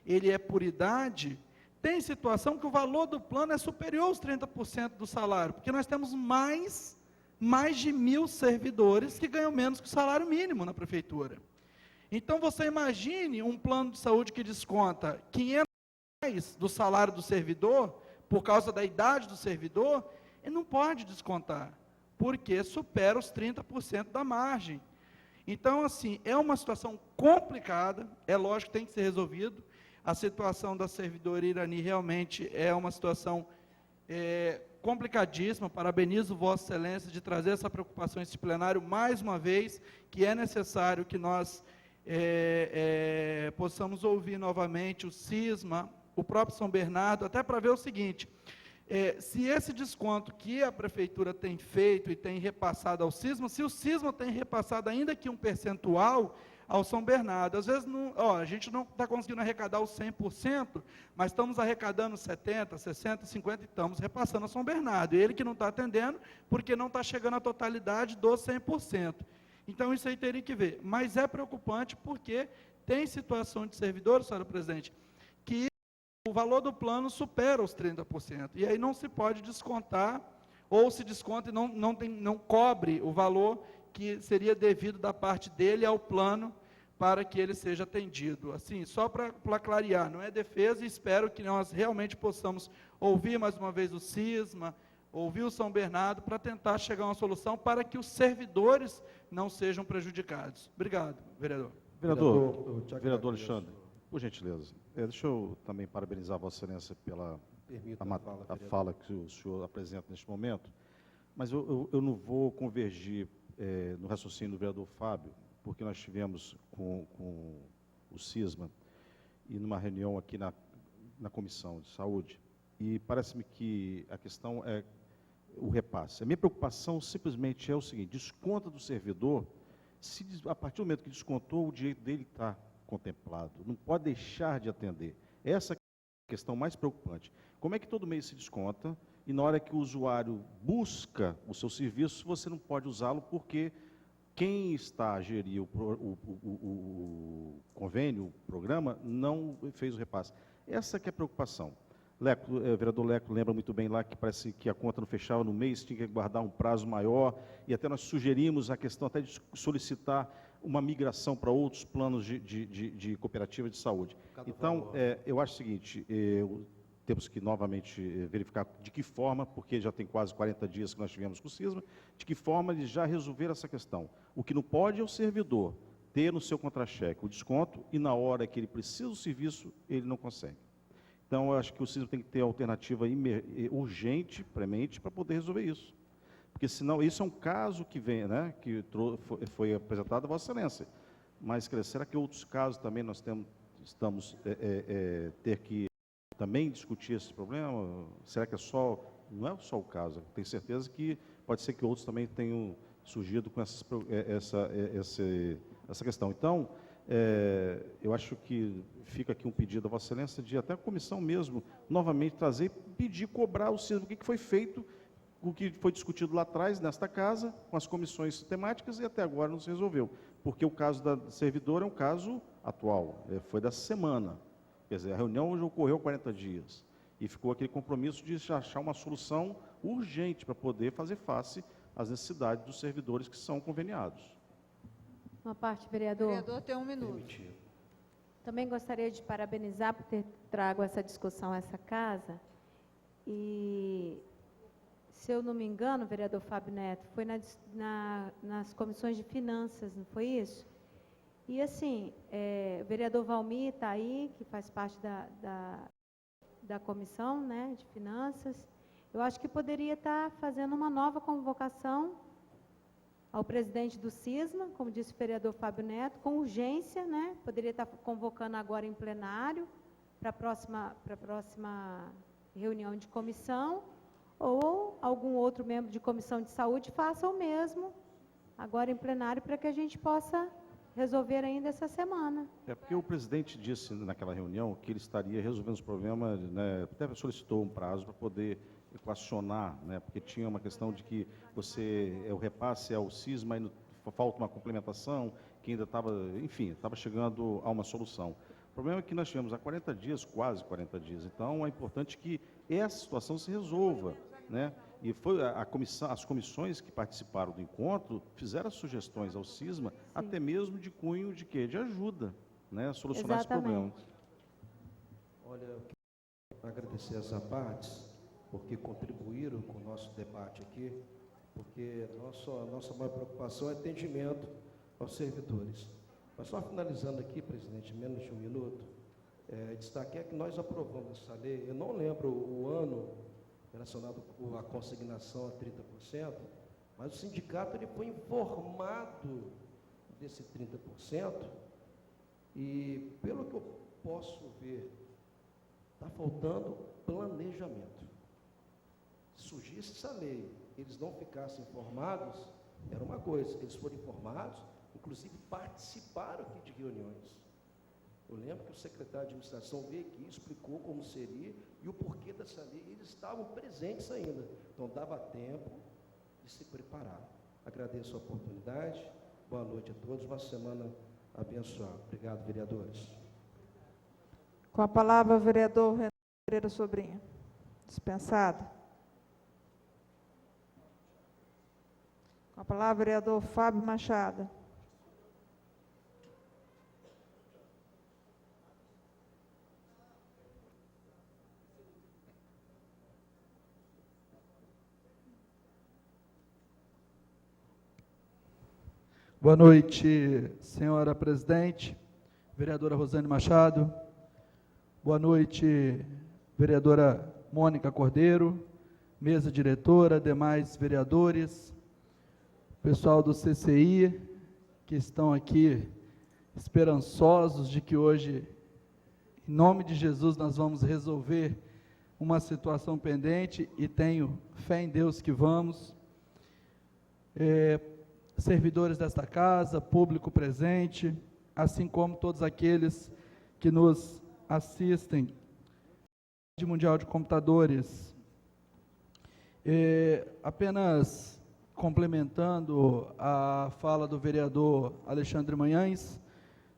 ele é por idade, tem situação que o valor do plano é superior aos 30% do salário, porque nós temos mais de 1.000 servidores que ganham menos que o salário mínimo na prefeitura. Então, você imagine um plano de saúde que desconta R$500 do salário do servidor, por causa da idade do servidor, ele não pode descontar, porque supera os 30% da margem. Então, assim, é uma situação complicada, é lógico que tem que ser resolvido. A situação da servidora Irani realmente é uma situação complicadíssima. Parabenizo Vossa Excelência de trazer essa preocupação a esse plenário mais uma vez, que é necessário que nós possamos ouvir novamente o CISMA, o próprio São Bernardo, até para ver o seguinte: se esse desconto que a prefeitura tem feito e tem repassado ao CISMA, se o CISMA tem repassado ainda que um percentual ao São Bernardo, às vezes a gente não está conseguindo arrecadar os 100%, mas estamos arrecadando 70%, 60%, 50% e estamos repassando a São Bernardo, ele que não está atendendo, porque não está chegando à totalidade dos 100%. Então, isso aí teria que ver, mas é preocupante porque tem situação de servidores, senhora presidente, que o valor do plano supera os 30%, e aí não se pode descontar, ou se desconta e não cobre o valor que seria devido da parte dele ao plano para que ele seja atendido. Assim, só para clarear, não é defesa, e espero que nós realmente possamos ouvir mais uma vez o CISMA, ouvir o São Bernardo, para tentar chegar a uma solução para que os servidores não sejam prejudicados. Obrigado, vereador. Vereador Alexandre, por gentileza, deixa eu também parabenizar Vossa Excelência pela a fala que o senhor apresenta neste momento, mas eu não vou convergir no raciocínio do vereador Fábio, porque nós tivemos com o CISMA e numa reunião aqui na Comissão de Saúde, e parece-me que a questão é o repasse. A minha preocupação simplesmente é o seguinte: desconta do servidor, a partir do momento que descontou, o direito dele está contemplado, não pode deixar de atender. Essa é a questão mais preocupante. Como é que todo mês se desconta, e na hora que o usuário busca o seu serviço, você não pode usá-lo porque quem está a gerir o convênio, o programa, não fez o repasse. Essa que é a preocupação. Leco, o vereador Leco lembra muito bem lá que parece que a conta não fechava no mês, tinha que guardar um prazo maior, e até nós sugerimos a questão até de solicitar uma migração para outros planos de cooperativa de saúde. Então, eu acho o seguinte, temos que novamente verificar de que forma, porque já tem quase 40 dias que nós tivemos com o CISMA, de que forma eles já resolveram essa questão. O que não pode é o servidor ter no seu contra-cheque o desconto e na hora que ele precisa do serviço, ele não consegue. Então, eu acho que o CISMA tem que ter alternativa urgente, premente, para poder resolver isso. Porque, senão, isso é um caso que vem, né, que foi apresentado a Vossa Excelência. Mas, será que outros casos também nós estamos ter que também discutir esse problema? Será que não é só o caso? Tenho certeza que pode ser que outros também tenham surgido com essa questão. Então, eu acho que fica aqui um pedido a Vossa Excelência de até a comissão mesmo, novamente trazer e pedir, cobrar o CISMA, o que foi feito, o que foi discutido lá atrás, nesta casa, com as comissões temáticas, e até agora não se resolveu. Porque o caso da servidora é um caso atual, foi da semana. Quer dizer, a reunião hoje ocorreu 40 dias. E ficou aquele compromisso de achar uma solução urgente para poder fazer face às necessidades dos servidores que são conveniados. Uma parte, vereador. O vereador tem 1 minuto. Também gostaria de parabenizar por ter trago essa discussão a essa casa. E, se eu não me engano, vereador Fábio Neto, foi nas comissões de finanças, não foi isso? E, assim, o vereador Valmir está aí, que faz parte da comissão, né, de finanças. Eu acho que poderia estar fazendo uma nova convocação ao presidente do CISMA, como disse o vereador Fábio Neto, com urgência, né? Poderia estar convocando agora em plenário para a próxima reunião de comissão, ou algum outro membro de comissão de saúde faça o mesmo agora em plenário, para que a gente possa resolver ainda essa semana. Porque o presidente disse naquela reunião que ele estaria resolvendo os problemas, né, até solicitou um prazo para poder equacionar, né, porque tinha uma questão de que o repasse ao CISMA e falta uma complementação, que ainda estava, enfim, estava chegando a uma solução. O problema é que nós tivemos há 40 dias, quase 40 dias, então é importante que essa situação se resolva, né? E foi as comissões que participaram do encontro fizeram as sugestões ao CISMA, sim, até mesmo de cunho de quê? De ajuda, né, a solucionar esse problema. Olha, eu quero agradecer as partes, porque contribuíram com o nosso debate aqui, porque a nossa maior preocupação é atendimento aos servidores. Mas só finalizando aqui, presidente, menos de 1 minuto, destaque é que nós aprovamos essa lei, eu não lembro o ano relacionado com a consignação a 30%, mas o sindicato ele foi informado desse 30%, e pelo que eu posso ver, está faltando planejamento. Se surgisse essa lei, eles não ficassem informados, era uma coisa, eles foram informados, inclusive participaram aqui de reuniões. Eu lembro que o secretário de administração veio aqui, explicou como seria e o porquê dessa lei, eles estavam presentes ainda, então dava tempo de se preparar. Agradeço a oportunidade, boa noite a todos, uma semana abençoada. Obrigado, vereadores. Com a palavra, o vereador Renan Pereira Sobrinho. Dispensado. Com a palavra, o vereador Fábio Machado. Boa noite, senhora presidente, vereadora Rosane Machado. Boa noite, vereadora Mônica Cordeiro, mesa diretora, demais vereadores, pessoal do CCI, que estão aqui esperançosos de que hoje, em nome de Jesus, nós vamos resolver uma situação pendente, e tenho fé em Deus que vamos. Servidores desta casa, público presente, assim como todos aqueles que nos assistem de Mundial de Computadores. Apenas complementando a fala do vereador Alexandre Manhães,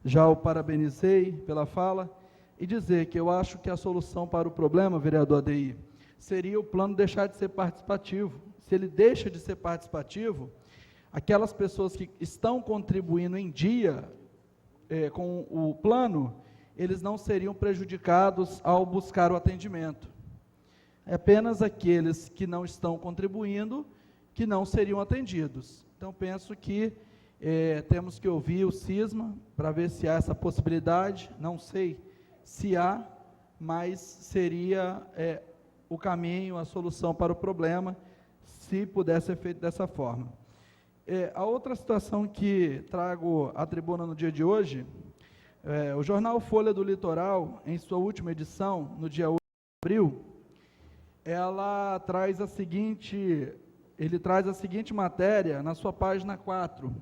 já o parabenizei pela fala, e dizer que eu acho que a solução para o problema, vereador ADI, seria o plano deixar de ser participativo. Se ele deixa de ser participativo, aquelas pessoas que estão contribuindo em dia com o plano, eles não seriam prejudicados ao buscar o atendimento. É apenas aqueles que não estão contribuindo que não seriam atendidos. Então, penso que temos que ouvir o CISMA para ver se há essa possibilidade. Não sei se há, mas seria o caminho, a solução para o problema, se pudesse ser feito dessa forma. A outra situação que trago à tribuna no dia de hoje, o jornal Folha do Litoral, em sua última edição, no dia 8 de abril, ele traz a seguinte matéria na sua página 4.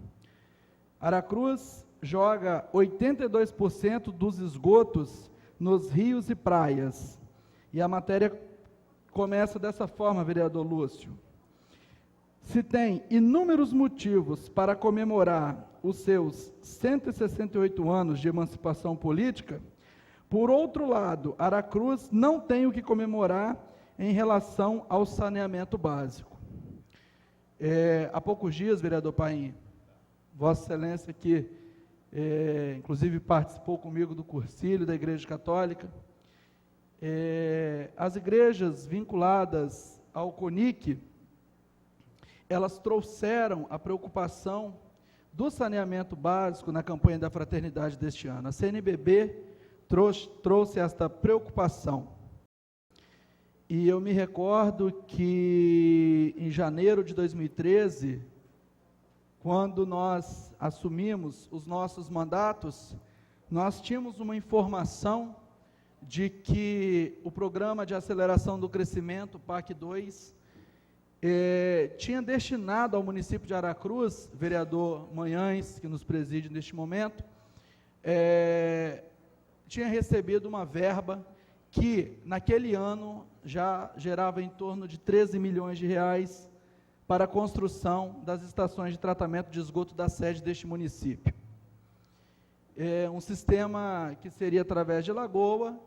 Aracruz joga 82% dos esgotos nos rios e praias. E a matéria começa dessa forma, vereador Lúcio. Se tem inúmeros motivos para comemorar os seus 168 anos de emancipação política, por outro lado, Aracruz não tem o que comemorar em relação ao saneamento básico. Há poucos dias, vereador Paim, Vossa Excelência, que inclusive participou comigo do cursílio da Igreja Católica, as igrejas vinculadas ao CONIC, elas trouxeram a preocupação do saneamento básico na campanha da fraternidade deste ano. A CNBB trouxe esta preocupação. E eu me recordo que em janeiro de 2013, quando nós assumimos os nossos mandatos, nós tínhamos uma informação de que o Programa de Aceleração do Crescimento, PAC 2, tinha destinado ao município de Aracruz, vereador Manhães, que nos preside neste momento, tinha recebido uma verba que, naquele ano, já gerava em torno de 13 milhões de reais para a construção das estações de tratamento de esgoto da sede deste município. Um sistema que seria através de lagoa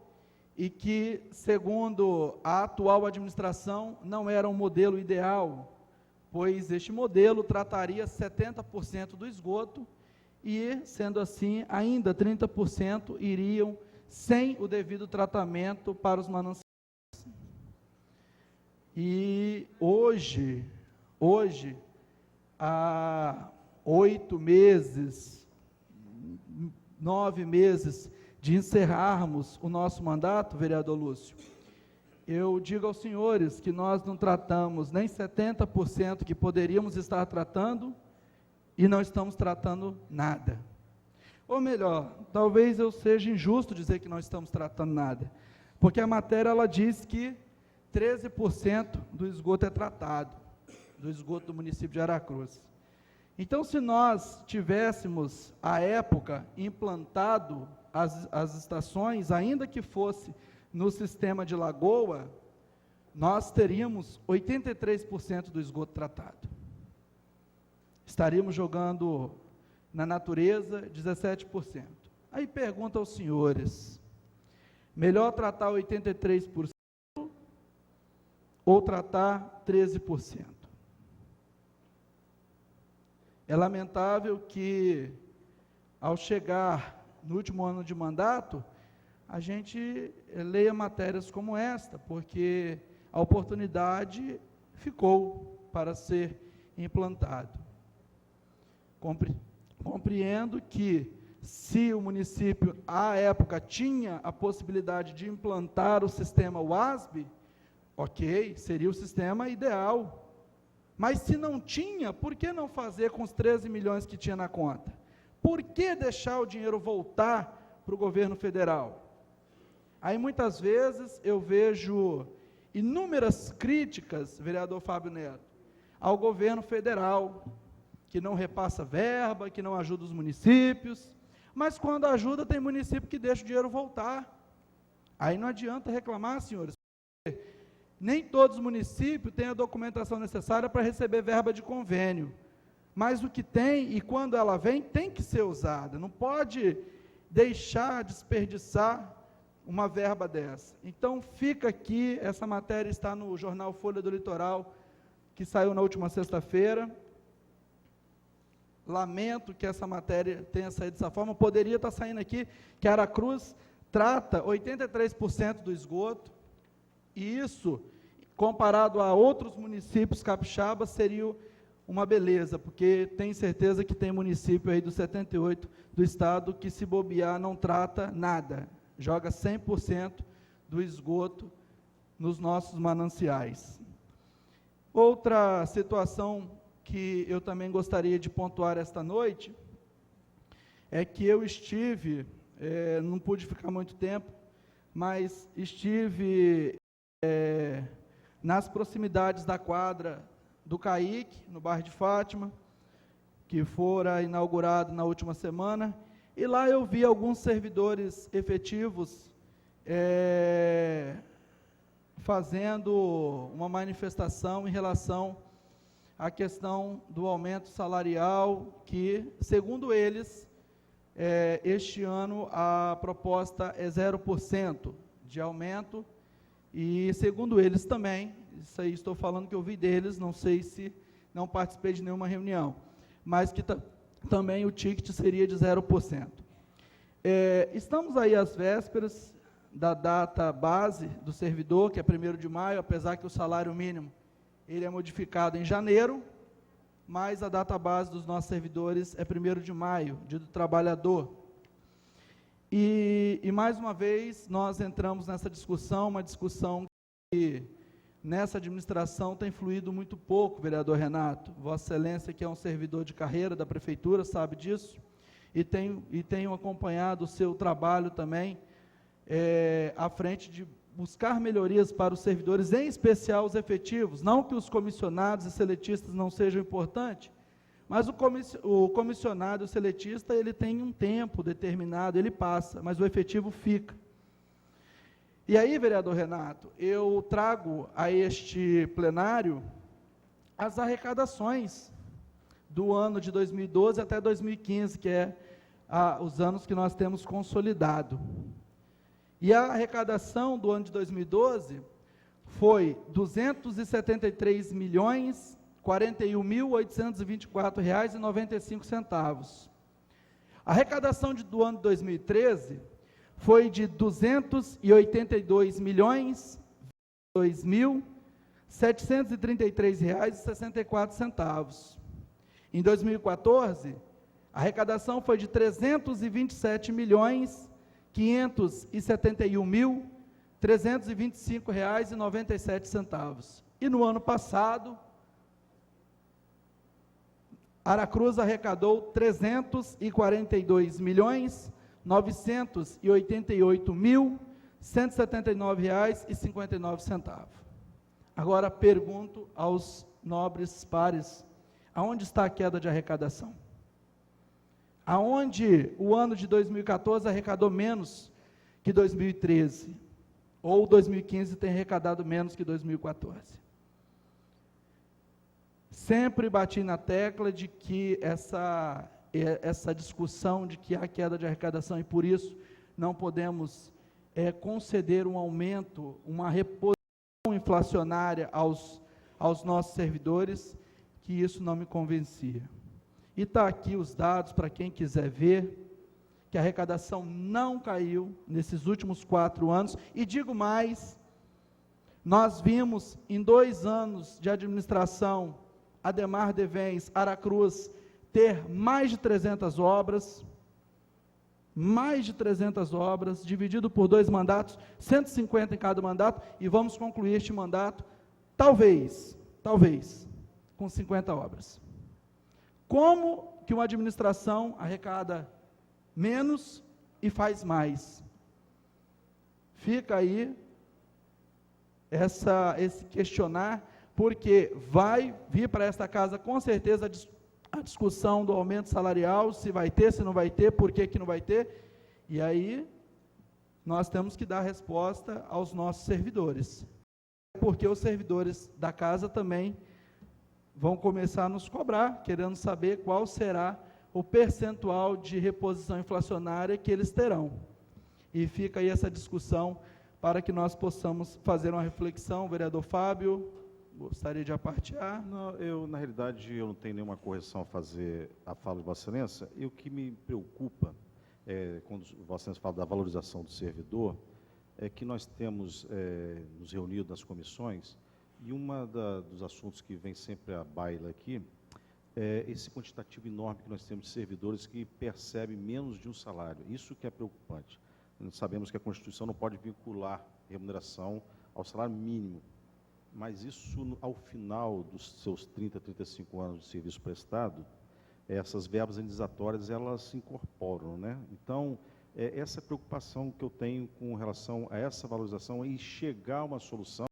e que, segundo a atual administração, não era um modelo ideal, pois este modelo trataria 70% do esgoto e, sendo assim, ainda 30% iriam sem o devido tratamento para os mananciais. E hoje, há 8 meses, 9 meses de encerrarmos o nosso mandato, vereador Lúcio, eu digo aos senhores que nós não tratamos nem 70% que poderíamos estar tratando e não estamos tratando nada. Ou melhor, talvez eu seja injusto dizer que não estamos tratando nada, porque a matéria ela diz que 13% do esgoto é tratado, do esgoto do município de Aracruz. Então, se nós tivéssemos, à época, implantado as estações, ainda que fosse no sistema de lagoa, nós teríamos 83% do esgoto tratado. Estaríamos jogando na natureza 17%. Aí pergunta aos senhores, melhor tratar 83% ou tratar 13%? É lamentável que, ao chegar no último ano de mandato, a gente leia matérias como esta, porque a oportunidade ficou para ser implantado. Compreendo que, se o município, à época, tinha a possibilidade de implantar o sistema WASB, ok, seria o sistema ideal. Mas se não tinha, por que não fazer com os 13 milhões que tinha na conta? Por que deixar o dinheiro voltar para o governo federal? Aí muitas vezes eu vejo inúmeras críticas, vereador Fábio Neto, ao governo federal, que não repassa verba, que não ajuda os municípios, mas quando ajuda tem município que deixa o dinheiro voltar. Aí não adianta reclamar, senhores, nem todos os municípios têm a documentação necessária para receber verba de convênio, mas o que tem, e quando ela vem, tem que ser usada, não pode deixar desperdiçar uma verba dessa. Então, fica aqui, essa matéria está no jornal Folha do Litoral, que saiu na última sexta-feira. Lamento que essa matéria tenha saído dessa forma, poderia estar saindo aqui, que Aracruz trata 83% do esgoto, e isso, comparado a outros municípios capixabas, seria uma beleza, porque tenho certeza que tem município aí dos 78 do estado que, se bobear, não trata nada, joga 100% do esgoto nos nossos mananciais. Outra situação que eu também gostaria de pontuar esta noite é que eu estive, não pude ficar muito tempo, mas estive nas proximidades da quadra do CAIC, no bairro de Fátima, que fora inaugurado na última semana, e lá eu vi alguns servidores efetivos fazendo uma manifestação em relação à questão do aumento salarial, que, segundo eles, este ano a proposta é 0% de aumento, e segundo eles também, isso aí estou falando que eu vi deles, não sei se não participei de nenhuma reunião, mas que também o ticket seria de 0%. Estamos aí às vésperas da data base do servidor, que é 1º de maio, apesar que o salário mínimo ele é modificado em janeiro, mas a data base dos nossos servidores é 1º de maio, Dia do Trabalhador. E mais uma vez, nós entramos nessa discussão, uma discussão que nessa administração tem fluído muito pouco, vereador Renato. Vossa Excelência, que é um servidor de carreira da Prefeitura, sabe disso, e tenho acompanhado o seu trabalho também, à frente de buscar melhorias para os servidores, em especial os efetivos, não que os comissionados e seletistas não sejam importantes, mas o comissionado e o seletista, ele tem um tempo determinado, ele passa, mas o efetivo fica. E aí, vereador Renato, eu trago a este plenário as arrecadações do ano de 2012 até 2015, que é os anos que nós temos consolidado. E a arrecadação do ano de 2012 foi R$ 273.041.824,95. A arrecadação do ano de 2013 foi de R$ 222.733,64. Em 2014, a arrecadação foi de R$ 327.571.325,97. E no ano passado, Aracruz arrecadou R$ 342.988.179,59. Agora pergunto aos nobres pares, aonde está a queda de arrecadação? Aonde o ano de 2014 arrecadou menos que 2013, ou 2015 tem arrecadado menos que 2014? Sempre bati na tecla de que essa discussão de que há queda de arrecadação e por isso não podemos conceder um aumento, uma reposição inflacionária aos nossos servidores, que isso não me convencia. E está aqui os dados para quem quiser ver, que a arrecadação não caiu nesses últimos 4 anos, e digo mais, nós vimos em 2 anos de administração, Ademar Devens, Aracruz, ter mais de 300 obras, dividido por 2 mandatos, 150 em cada mandato, e vamos concluir este mandato, talvez, com 50 obras. Como que uma administração arrecada menos e faz mais? Fica aí esse questionar, porque vai vir para esta casa com certeza a discussão do aumento salarial, se vai ter, se não vai ter, por que não vai ter, e aí nós temos que dar resposta aos nossos servidores, porque os servidores da casa também vão começar a nos cobrar, querendo saber qual será o percentual de reposição inflacionária que eles terão. e fica aí essa discussão para que nós possamos fazer uma reflexão. Vereador Fábio, gostaria de apartear. Não, na realidade, eu não tenho nenhuma correção a fazer à fala de Vossa Excelência, e o que me preocupa, quando Vossa Excelência fala da valorização do servidor, é que nós temos nos reunido nas comissões, e dos assuntos que vem sempre à baila aqui, é esse quantitativo enorme que nós temos de servidores que percebem menos de um salário. Isso que é preocupante. Nós sabemos que a Constituição não pode vincular remuneração ao salário mínimo, mas isso, ao final dos seus 30, 35 anos de serviço prestado, essas verbas indenizatórias, elas se incorporam, né? Então, essa preocupação que eu tenho com relação a essa valorização e chegar a uma solução.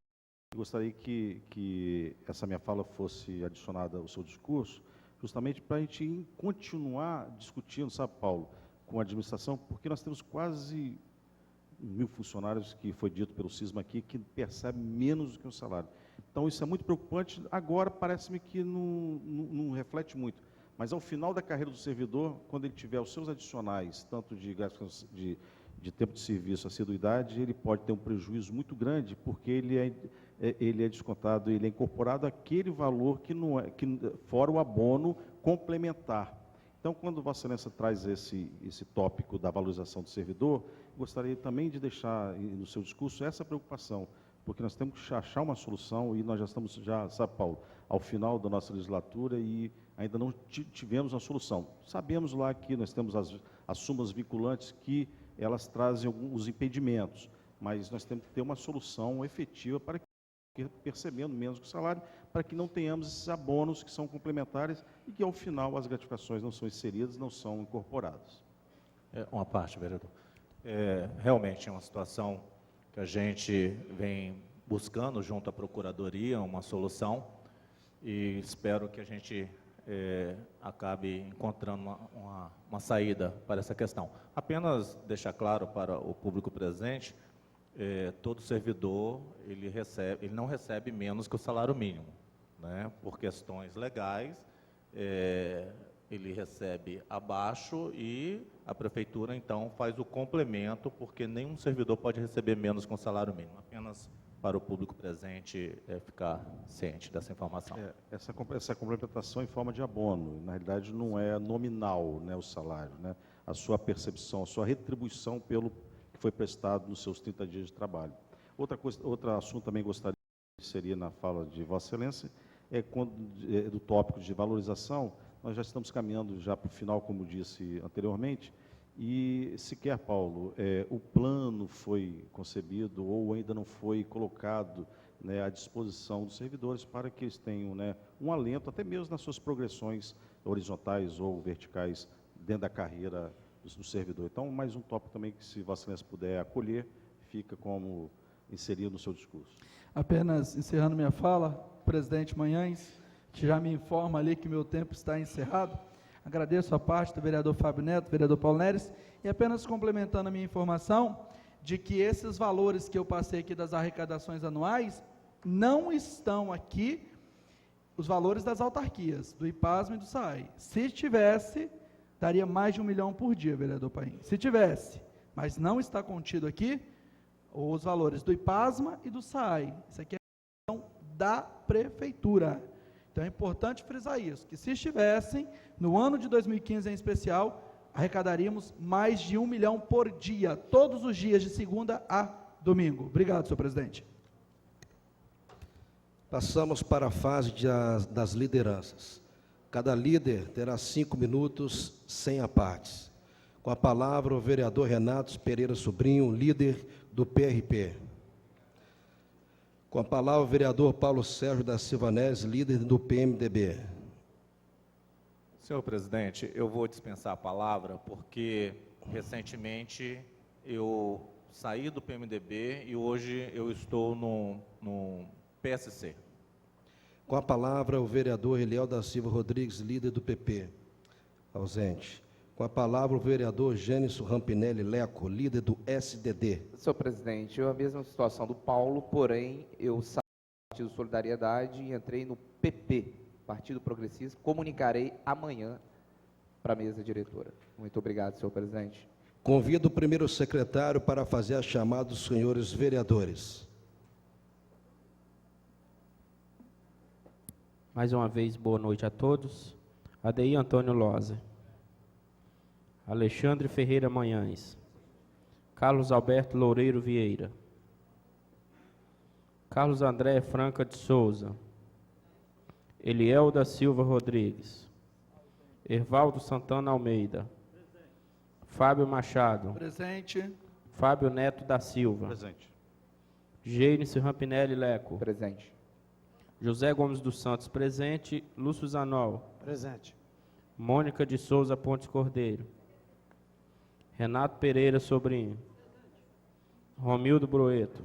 Eu gostaria que essa minha fala fosse adicionada ao seu discurso, justamente para a gente continuar discutindo, sabe, Paulo, com a administração, porque nós temos quase 1.000 funcionários, que foi dito pelo Cisma aqui, que percebem menos do que um salário. Então, isso é muito preocupante. Agora, parece-me que não reflete muito. Mas, ao final da carreira do servidor, quando ele tiver os seus adicionais, tanto de tempo de serviço, assiduidade, ele pode ter um prejuízo muito grande, porque ele é descontado, ele é incorporado àquele valor fora o abono complementar. Então, quando Vossa Excelência traz esse tópico da valorização do servidor, gostaria também de deixar no seu discurso essa preocupação, porque nós temos que achar uma solução, e nós já estamos, sabe, Paulo, ao final da nossa legislatura e ainda não tivemos uma solução. Sabemos lá que nós temos as súmulas vinculantes, que elas trazem alguns impedimentos, mas nós temos que ter uma solução efetiva para que, percebendo menos que o salário, para que não tenhamos esses abonos que são complementares e que, ao final, as gratificações não são inseridas, não são incorporadas. Uma parte, vereador. Realmente é uma situação que a gente vem buscando junto à Procuradoria uma solução, e espero que a gente acabe encontrando uma saída para essa questão. Apenas deixar claro para o público presente, todo servidor ele não recebe menos que o salário mínimo, né? Por questões legais, ele recebe abaixo, e a prefeitura então faz o complemento, porque nenhum servidor pode receber menos que um salário mínimo. Apenas para o público presente ficar ciente dessa informação. Essa complementação em forma de abono, na realidade não é nominal, né, o salário, né? A sua percepção, a sua retribuição pelo que foi prestado nos seus 30 dias de trabalho. Outro assunto também gostaria de inserir na fala de Vossa Excelência, do tópico de valorização. Nós já estamos caminhando já para o final, como disse anteriormente, e sequer, Paulo, o plano foi concebido ou ainda não foi colocado, né, à disposição dos servidores para que eles tenham, né, um alento, até mesmo nas suas progressões horizontais ou verticais dentro da carreira do servidor. Então, mais um tópico também que, se Vossa Excelência puder acolher, fica como inserido no seu discurso. Apenas encerrando minha fala, presidente Manhães, que já me informa ali que meu tempo está encerrado. Agradeço a parte do vereador Fábio Neto, vereador Paulo Neres, e apenas complementando a minha informação de que esses valores que eu passei aqui das arrecadações anuais não estão aqui os valores das autarquias, do IPASMA e do SAI. Se tivesse, daria mais de 1 milhão por dia, vereador Paim. Se tivesse, mas não está contido aqui os valores do IPASMA e do SAI. Isso aqui é a questão da prefeitura. Então, é importante frisar isso, que se estivessem, no ano de 2015 em especial, arrecadaríamos mais de 1 milhão por dia, todos os dias, de segunda a domingo. Obrigado, senhor presidente. Passamos para a fase das lideranças. Cada líder terá 5 minutos, sem apartes. Com a palavra, o vereador Renato Pereira Sobrinho, líder do PRP. Com a palavra, o vereador Paulo Sérgio da Silva Neres, líder do PMDB. Senhor presidente, eu vou dispensar a palavra porque, recentemente, eu saí do PMDB e hoje eu estou no PSC. Com a palavra, o vereador Eliel da Silva Rodrigues, líder do PP. Ausente. Com a palavra, o vereador Gênesis Rampinelli Leco, líder do SDD. Senhor presidente, eu a mesma situação do Paulo, porém, eu saí do Partido Solidariedade e entrei no PP, Partido Progressista. Comunicarei amanhã para a mesa diretora. Muito obrigado, senhor presidente. Convido o primeiro secretário para fazer a chamada dos senhores vereadores. Mais uma vez, boa noite a todos. Adeir Antônio Loza. Alexandre Ferreira Manhães. Carlos Alberto Loureiro Vieira. Carlos André Franca de Souza. Eliel da Silva Rodrigues. Ervaldo Santana Almeida. Fábio Machado. Presente. Fábio Neto da Silva. Presente. Gênice Rampinelli Leco. Presente. José Gomes dos Santos, presente. Lúcio Zanol. Presente. Mônica de Souza Pontes Cordeiro. Renato Pereira Sobrinho. Romildo Broeto.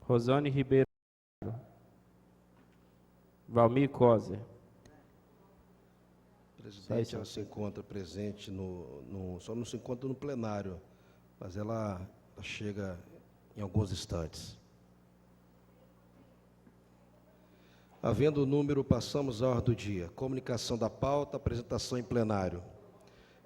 Rosane Ribeiro. Valmir Coser. Presidente, ela se encontra presente só não se encontra no plenário, mas ela chega em alguns instantes. Havendo o número, passamos à ordem do dia. Comunicação da pauta, apresentação em plenário.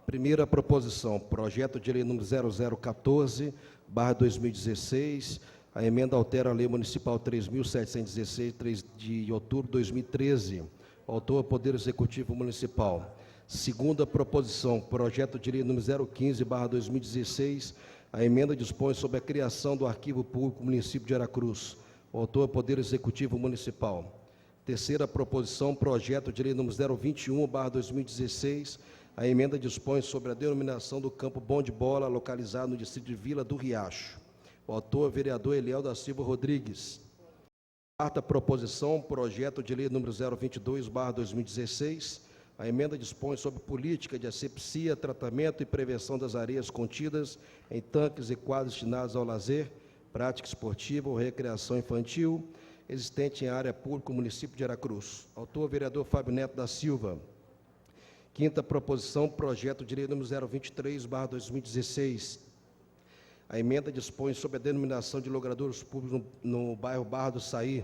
Primeira proposição, projeto de lei número 0014/2016, a emenda altera a lei municipal 3.716, 3 de outubro de 2013. Autor, Poder Executivo Municipal. Segunda proposição, projeto de lei número 015/2016, a emenda dispõe sobre a criação do Arquivo Público Município de Aracruz. Autor, Poder Executivo Municipal. Terceira proposição, projeto de lei número 021/2016, a emenda dispõe sobre a denominação do campo Bom de Bola, localizado no distrito de Vila do Riacho. O autor, vereador Eliel da Silva Rodrigues. Quarta proposição, projeto de lei número 022/2016, a emenda dispõe sobre política de asepsia, tratamento e prevenção das areias contidas em tanques e quadros destinados ao lazer, prática esportiva ou recreação infantil, existente em área pública no município de Aracruz. Autor, vereador Fábio Neto da Silva. Quinta proposição, projeto de lei número 023/2016, a emenda dispõe sobre a denominação de logradouros públicos no bairro Barra do Saí.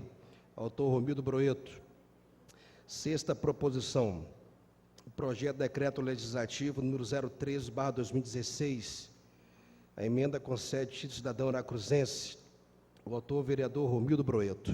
Autor, Romildo Broeto. Sexta proposição, projeto de decreto legislativo número 013/2016. A emenda concede título cidadão aracruzense. O autor, vereador Romildo Broeto.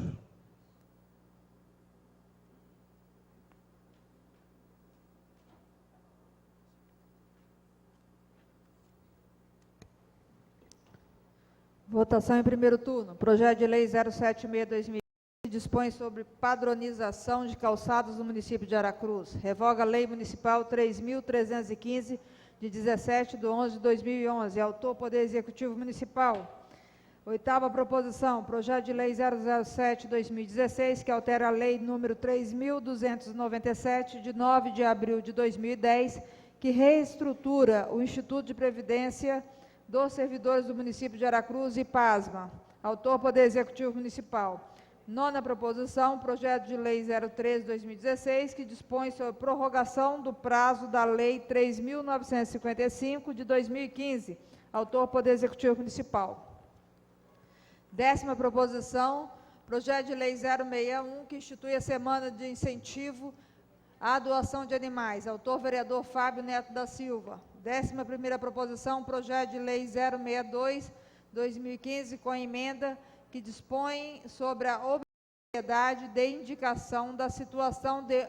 Votação em primeiro turno. Projeto de lei 076/2015 dispõe sobre padronização de calçados no município de Aracruz. Revoga a Lei Municipal 3.315, de 17/11/2011. Autor, Poder Executivo Municipal. Oitava proposição, projeto de lei 007/2016, que altera a lei número 3.297, de 9 de abril de 2010, que reestrutura o Instituto de Previdência dos Servidores do município de Aracruz e pasma. Autor, Poder Executivo Municipal. Nona proposição, projeto de lei 03/2016, que dispõe sobre prorrogação do prazo da lei 3.955, de 2015. Autor, Poder Executivo Municipal. Décima proposição, projeto de lei 061, que institui a semana de incentivo à doação de animais. Autor, vereador Fábio Neto da Silva. 11ª proposição, projeto de lei 062/2015, com emenda que dispõe sobre a obrigatoriedade de indicação da situação de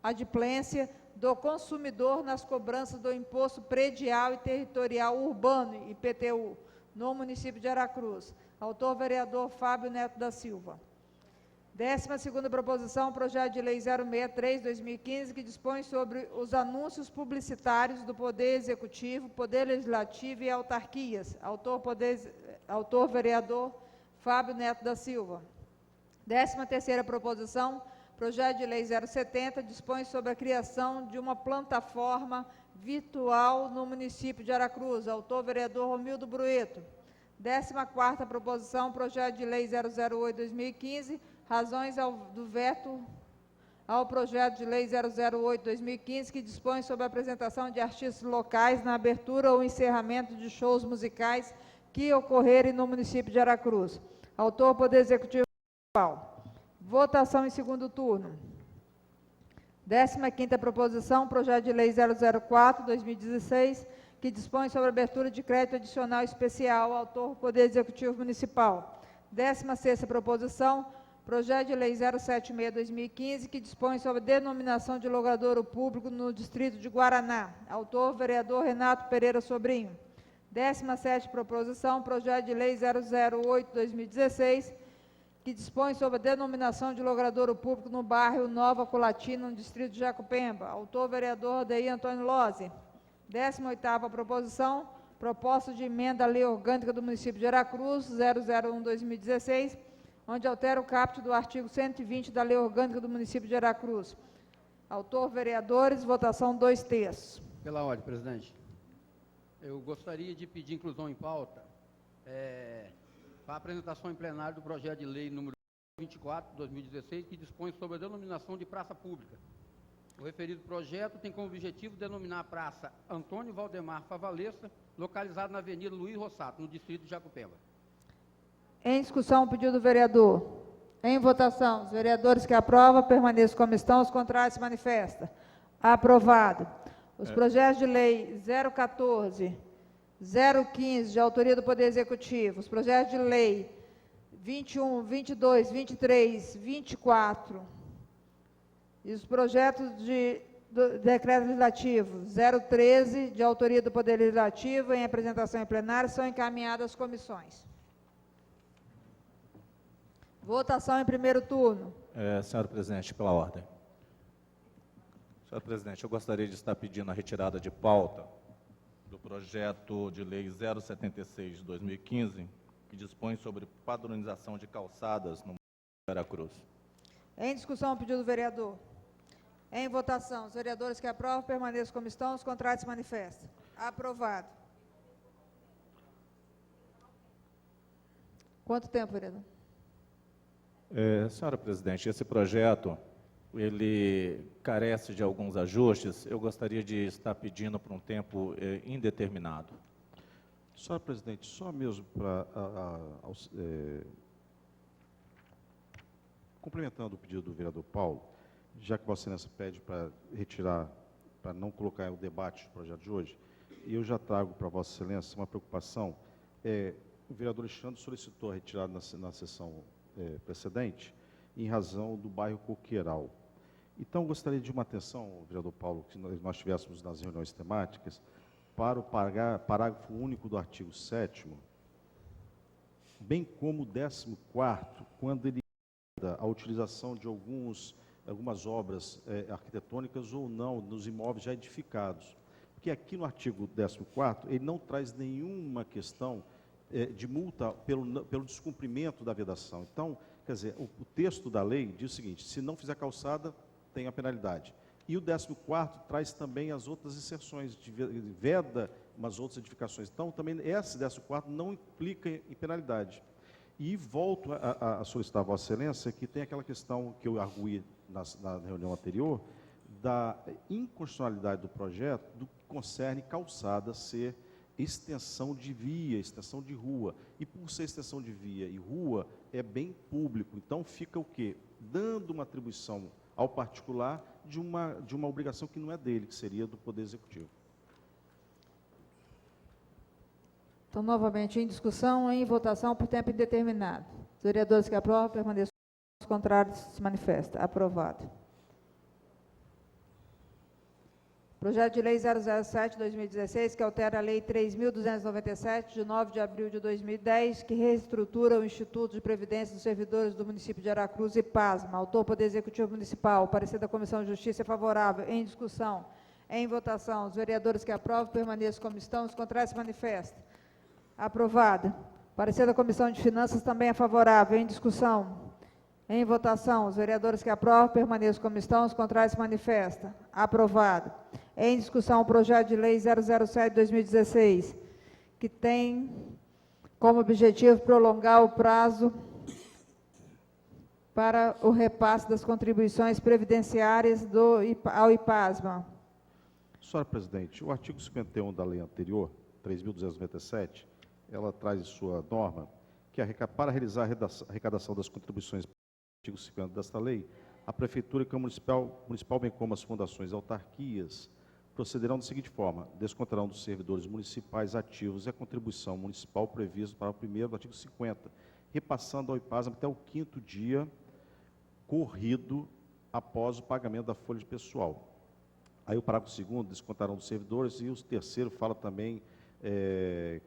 adimplência do consumidor nas cobranças do Imposto Predial e Territorial Urbano, IPTU, no município de Aracruz. Autor, vereador Fábio Neto da Silva. 12ª proposição, projeto de lei 063/2015, que dispõe sobre os anúncios publicitários do Poder Executivo, Poder Legislativo e autarquias. Autor, vereador Fábio Neto da Silva. 13ª proposição, projeto de lei 070, dispõe sobre a criação de uma plataforma virtual no município de Aracruz. Autor, vereador Romildo Broeto. 14ª proposição, projeto de lei 008/2015, razões do veto ao projeto de lei 008/2015, que dispõe sobre a apresentação de artistas locais na abertura ou encerramento de shows musicais que ocorrerem no município de Aracruz. Autor, Poder Executivo Municipal. Votação em segundo turno. 15ª proposição, projeto de lei 004/2016, que dispõe sobre a abertura de crédito adicional especial. Autor, Poder Executivo Municipal. 16ª proposição, projeto de lei 076/2015, que dispõe sobre a denominação de logradouro público no distrito de Guaraná. Autor, vereador Renato Pereira Sobrinho. 17ª proposição, projeto de lei 008/2016, que dispõe sobre a denominação de logradouro público no bairro Nova Colatina, no distrito de Jacupemba. Autor, vereador Odeir Antônio Lozzi. 18ª proposição, proposta de emenda à lei orgânica do município de Aracruz, 001/2016, onde altera o caput do artigo 120 da lei orgânica do município de Aracruz. Autor, vereadores, votação 2/3. Pela ordem, presidente. Eu gostaria de pedir inclusão em pauta para a apresentação em plenário do projeto de lei número 24/2016, que dispõe sobre a denominação de praça pública. O referido projeto tem como objetivo denominar a praça Antônio Valdemar Favalesa, localizada na Avenida Luiz Rossato, no distrito de Jacupemba. Em discussão, o pedido do vereador. Em votação, os vereadores que aprovam permaneçam como estão, os contrários se manifestam. Aprovado. Os projetos de lei 014, 015, de autoria do Poder Executivo, os projetos de lei 21, 22, 23, 24, e os projetos do decreto legislativo 013, de autoria do Poder Legislativo, em apresentação em plenário, são encaminhados às comissões. Votação em primeiro turno. Senhora presidente, pela ordem. Senhora presidente, eu gostaria de estar pedindo a retirada de pauta do projeto de lei 076/2015, que dispõe sobre padronização de calçadas no município de Veracruz. Em discussão, o pedido do vereador. Em votação, os vereadores que aprovam permaneçam como estão, os contrários se manifestam. Aprovado. Quanto tempo, vereador? Senhora presidente, esse projeto, ele carece de alguns ajustes. Eu gostaria de estar pedindo por um tempo indeterminado. Senhora presidente, só mesmo para... complementando o pedido do vereador Paulo, já que Vossa Excelência pede para retirar, para não colocar o debate do projeto de hoje, eu já trago para Vossa Excelência uma preocupação. O vereador Alexandre solicitou a retirada na sessão precedente, em razão do bairro Coqueiral. Então, gostaria de uma atenção, vereador Paulo, que nós tivéssemos nas reuniões temáticas, para o parágrafo único do artigo 7º, bem como o 14º, quando ele a utilização de algumas obras arquitetônicas ou não nos imóveis já edificados. Porque aqui no artigo 14º, ele não traz nenhuma questão de multa pelo descumprimento da vedação. Então, quer dizer, o texto da lei diz o seguinte: se não fizer calçada, tem a penalidade. E o 14º traz também as outras inserções, veda umas outras edificações. Então, também esse 14º não implica em penalidade. E volto a solicitar a Vossa Excelência que tem aquela questão que eu arguí na reunião anterior, da inconstitucionalidade do projeto, do que concerne calçada ser extensão de via, extensão de rua. E por ser extensão de via e rua, é bem público. Então, fica o quê? Dando uma atribuição ao particular de uma obrigação que não é dele, que seria do Poder Executivo. Então, novamente, em discussão, em votação por tempo indeterminado. Os vereadores que aprovam, permaneçam. Os contrários se manifestam. Aprovado. Projeto de lei 007/2016, que altera a lei 3.297, de 9 de abril de 2010, que reestrutura o Instituto de Previdência dos Servidores do município de Aracruz e Pasma. Autor, Poder Executivo Municipal. O parecer da Comissão de Justiça é favorável. Em discussão, em votação, os vereadores que aprovam, permaneçam como estão. Os contrários se manifestam. Aprovado. Parecer da Comissão de Finanças também é favorável. Em discussão. Em votação, os vereadores que aprovam, permaneçam como estão. Os contrários se manifestam. Aprovado. Em discussão, o projeto de lei 007/2016, que tem como objetivo prolongar o prazo para o repasse das contribuições previdenciárias ao IPASMA. Senhora presidente, o artigo 51 da lei anterior, 3.297, ela traz em sua norma que para realizar a arrecadação das contribuições do artigo 50 desta lei, a Prefeitura e a Câmara Municipal, bem como as fundações e autarquias, procederão da seguinte forma: descontarão dos servidores municipais ativos a contribuição municipal prevista para o primeiro do artigo 50, repassando ao IPASMA até o 5º dia corrido após o pagamento da folha de pessoal. Aí o parágrafo 2º, descontarão dos servidores, e o 3º fala também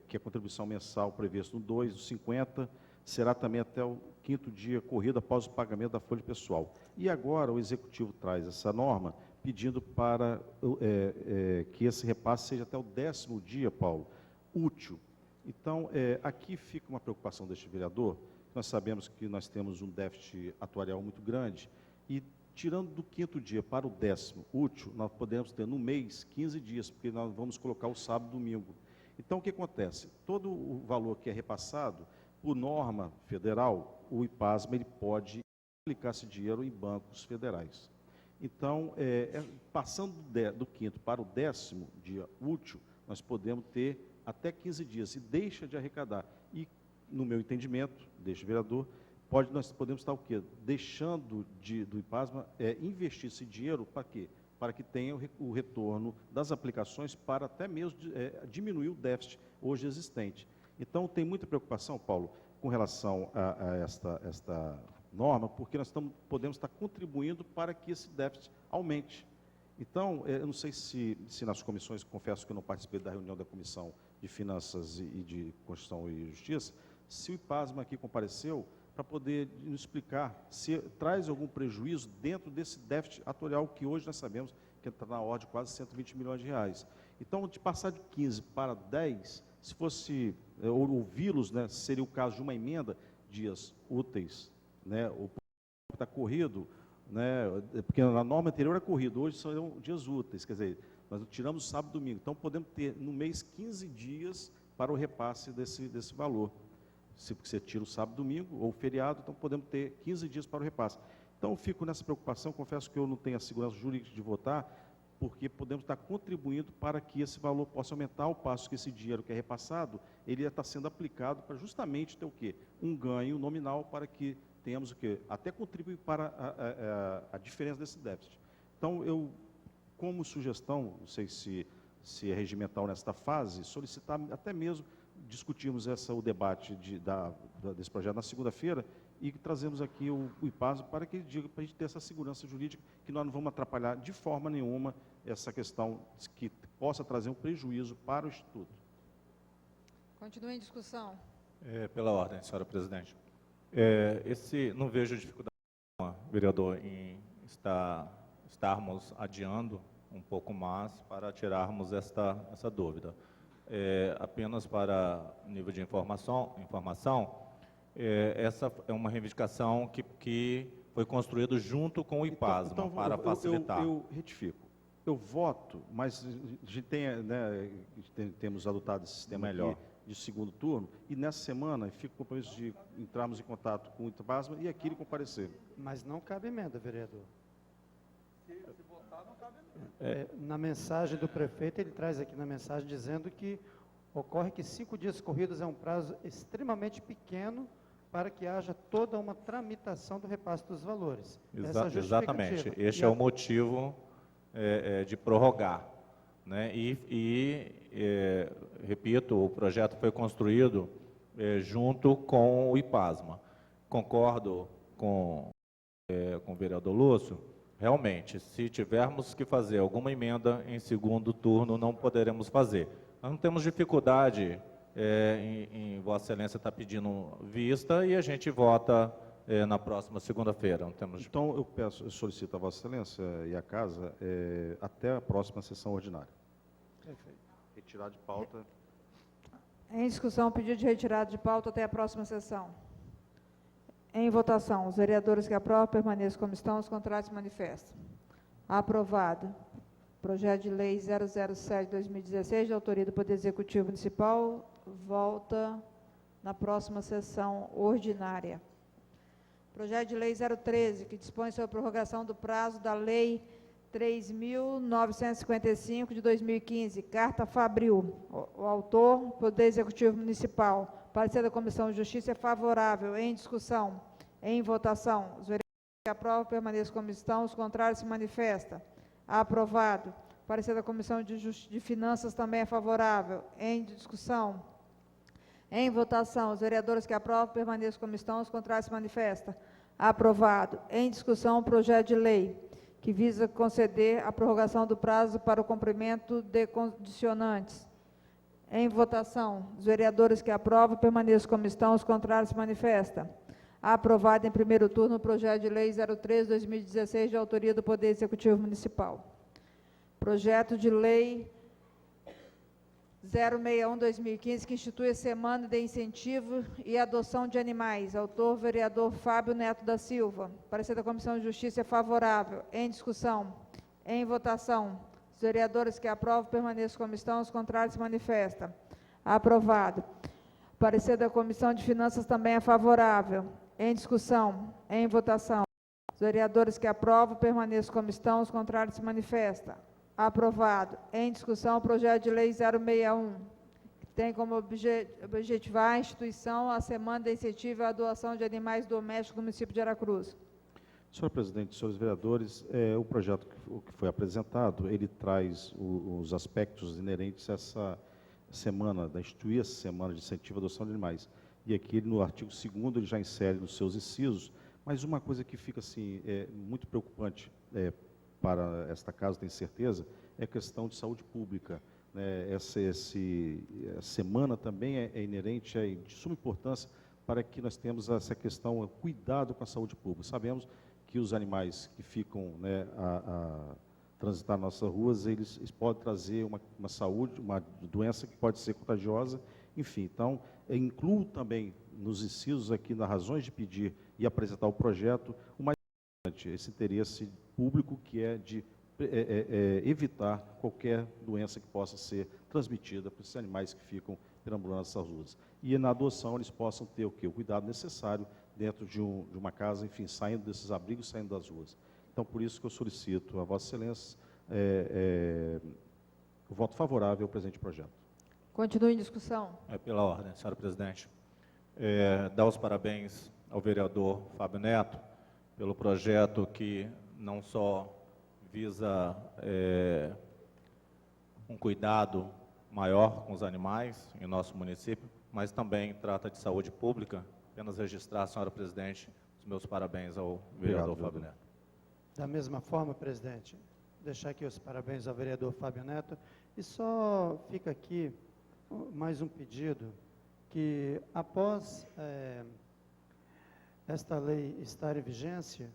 que a contribuição mensal prevista no 2, do 50, será também até o 5º dia corrido após o pagamento da folha de pessoal. E agora o Executivo traz essa norma pedindo para que esse repasse seja até o 10º dia, Paulo, útil. Então, aqui fica uma preocupação deste vereador. Nós sabemos que nós temos um déficit atuarial muito grande e, tirando do 5º dia para o 10º útil, nós podemos ter no mês 15 dias, porque nós vamos colocar o sábado e domingo. Então, o que acontece? Todo o valor que é repassado, por norma federal, o IPASMA ele pode aplicar esse dinheiro em bancos federais. Então, passando do 5º para o 10º dia útil, nós podemos ter até 15 dias e deixa de arrecadar. E, no meu entendimento, deste vereador, nós podemos estar o quê? Deixando do IPASMA investir esse dinheiro para quê? Para que tenha o retorno das aplicações para até mesmo diminuir o déficit hoje existente. Então, tem muita preocupação, Paulo, com relação a esta norma, porque nós podemos estar contribuindo para que esse déficit aumente. Então, eu não sei se nas comissões, confesso que eu não participei da reunião da Comissão de Finanças e de Constituição e Justiça, se o IPASMA aqui compareceu para poder nos explicar se traz algum prejuízo dentro desse déficit atuarial que hoje nós sabemos que está na ordem de quase 120 milhões de reais. Então, de passar de 15 para 10, se fosse ouvi-los, né, seria o caso de uma emenda, dias úteis, né, o está corrido, né, porque na norma anterior era corrido, hoje são dias úteis, quer dizer, nós tiramos sábado e domingo, então podemos ter no mês 15 dias para o repasse desse valor. Se você tira o sábado e domingo, ou feriado, então podemos ter 15 dias para o repasse. Então, eu fico nessa preocupação, confesso que eu não tenho a segurança jurídica de votar, porque podemos estar contribuindo para que esse valor possa aumentar, ao passo que esse dinheiro que é repassado, ele está sendo aplicado para justamente ter o quê? Um ganho nominal para que tenhamos o quê? Até contribuir para a diferença desse déficit. Então, eu, como sugestão, não sei se é regimental nesta fase, solicitar até mesmo discutirmos o debate desse projeto na segunda-feira e trazemos aqui o IPASMA para que ele diga, para a gente ter essa segurança jurídica, que nós não vamos atrapalhar de forma nenhuma essa questão que possa trazer um prejuízo para o Instituto. Continue em discussão. Pela ordem, senhora presidente. Não vejo dificuldade nenhuma, vereador, em estarmos adiando um pouco mais para tirarmos essa dúvida. Apenas para nível de informação, essa é uma reivindicação que foi construída junto com o IPASMA, então, para facilitar. Eu retifico. Eu voto, mas a gente temos adotado esse sistema aqui de segundo turno, e nessa semana fico com o compromisso de entrarmos em contato com o IPASMA e aqui ele comparecer. Mas não cabe emenda, vereador. Se votar, não cabe emenda. Na mensagem do prefeito, ele traz aqui na mensagem dizendo que ocorre que 5 dias corridos é um prazo extremamente pequeno para que haja toda uma tramitação do repasse dos valores. Exatamente. Este é o motivo de prorrogar. Né? Repito, o projeto foi construído junto com o IPASMA. Concordo com o vereador Lúcio. Realmente, se tivermos que fazer alguma emenda em segundo turno, não poderemos fazer. Nós não temos dificuldade em Vossa Excelência estar pedindo vista e a gente vota na próxima segunda-feira. Então, eu solicito a Vossa Excelência e a Casa até a próxima sessão ordinária. Perfeito. Retirar de pauta. Em discussão, pedido de retirada de pauta até a próxima sessão. Em votação, os vereadores que aprovam permaneçam como estão, os contrários se manifestam. Aprovado. Projeto de Lei 007/2016, de autoria do Poder Executivo Municipal, volta na próxima sessão ordinária. Projeto de Lei 013, que dispõe sobre a prorrogação do prazo da Lei 3.955, de 2015, Carta Fabril. O autor, Poder Executivo Municipal. Parecer da Comissão de Justiça é favorável. Em discussão. Em votação. Os vereadores que aprovam permaneçam como estão, os contrários se manifestam. Aprovado. Parecer da Comissão de Finanças também é favorável. Em discussão. Em votação. Os vereadores que aprovam permaneçam como estão. Os contrários se manifestam. Aprovado. Em discussão, o projeto de lei que visa conceder a prorrogação do prazo para o cumprimento de condicionantes. Em votação. Os vereadores que aprovam permaneçam como estão. Os contrários se manifestam. Aprovado em primeiro turno o projeto de lei 03/2016, de autoria do Poder Executivo Municipal. Projeto de lei 061/2015, que institui a Semana de Incentivo e Adoção de Animais. Autor, vereador Fábio Neto da Silva. Parecer da Comissão de Justiça é favorável. Em discussão. Em votação. Os vereadores que aprovam permaneçam como estão. Os contrários se manifestam. Aprovado. Parecer da Comissão de Finanças também é favorável. Em discussão. Em votação. Os vereadores que aprovam permaneçam como estão. Os contrários se manifestam. Aprovado. Em discussão, o projeto de lei 061, que tem como objetivar a instituição a Semana de Incentivo à Doação de Animais Domésticos no município de Aracruz. Senhor presidente, senhores vereadores, o projeto que foi apresentado, ele traz os aspectos inerentes a essa semana, da instituir essa Semana de Incentivo à Adoção de Animais. E aqui, no artigo 2º, ele já insere nos seus incisos, mas uma coisa que fica assim, muito preocupante para esta casa, tenho certeza, é a questão de saúde pública. Essa semana também é inerente, é de suma importância para que nós temos essa questão, cuidado com a saúde pública. Sabemos que os animais que ficam a transitar nas nossas ruas, eles podem trazer uma saúde, uma doença que pode ser contagiosa, enfim. Então, incluo também nos incisos aqui, nas razões de pedir e apresentar o projeto, o mais importante, esse interesse público, que é de evitar qualquer doença que possa ser transmitida para esses animais que ficam perambulando nessas ruas. E na adoção eles possam ter o quê? O cuidado necessário dentro de uma casa, enfim, saindo desses abrigos, saindo das ruas. Então, por isso que eu solicito a Vossa Excelência o voto favorável ao presente projeto. Continue em discussão. Pela ordem, senhora presidente. Dar os parabéns ao vereador Fábio Neto pelo projeto que não só visa um cuidado maior com os animais em nosso município, mas também trata de saúde pública. Apenas registrar, senhora presidente, os meus parabéns ao vereador Fábio Neto. Da mesma forma, presidente, deixar aqui os parabéns ao vereador Fábio Neto, e só fica aqui mais um pedido, que após esta lei estar em vigência,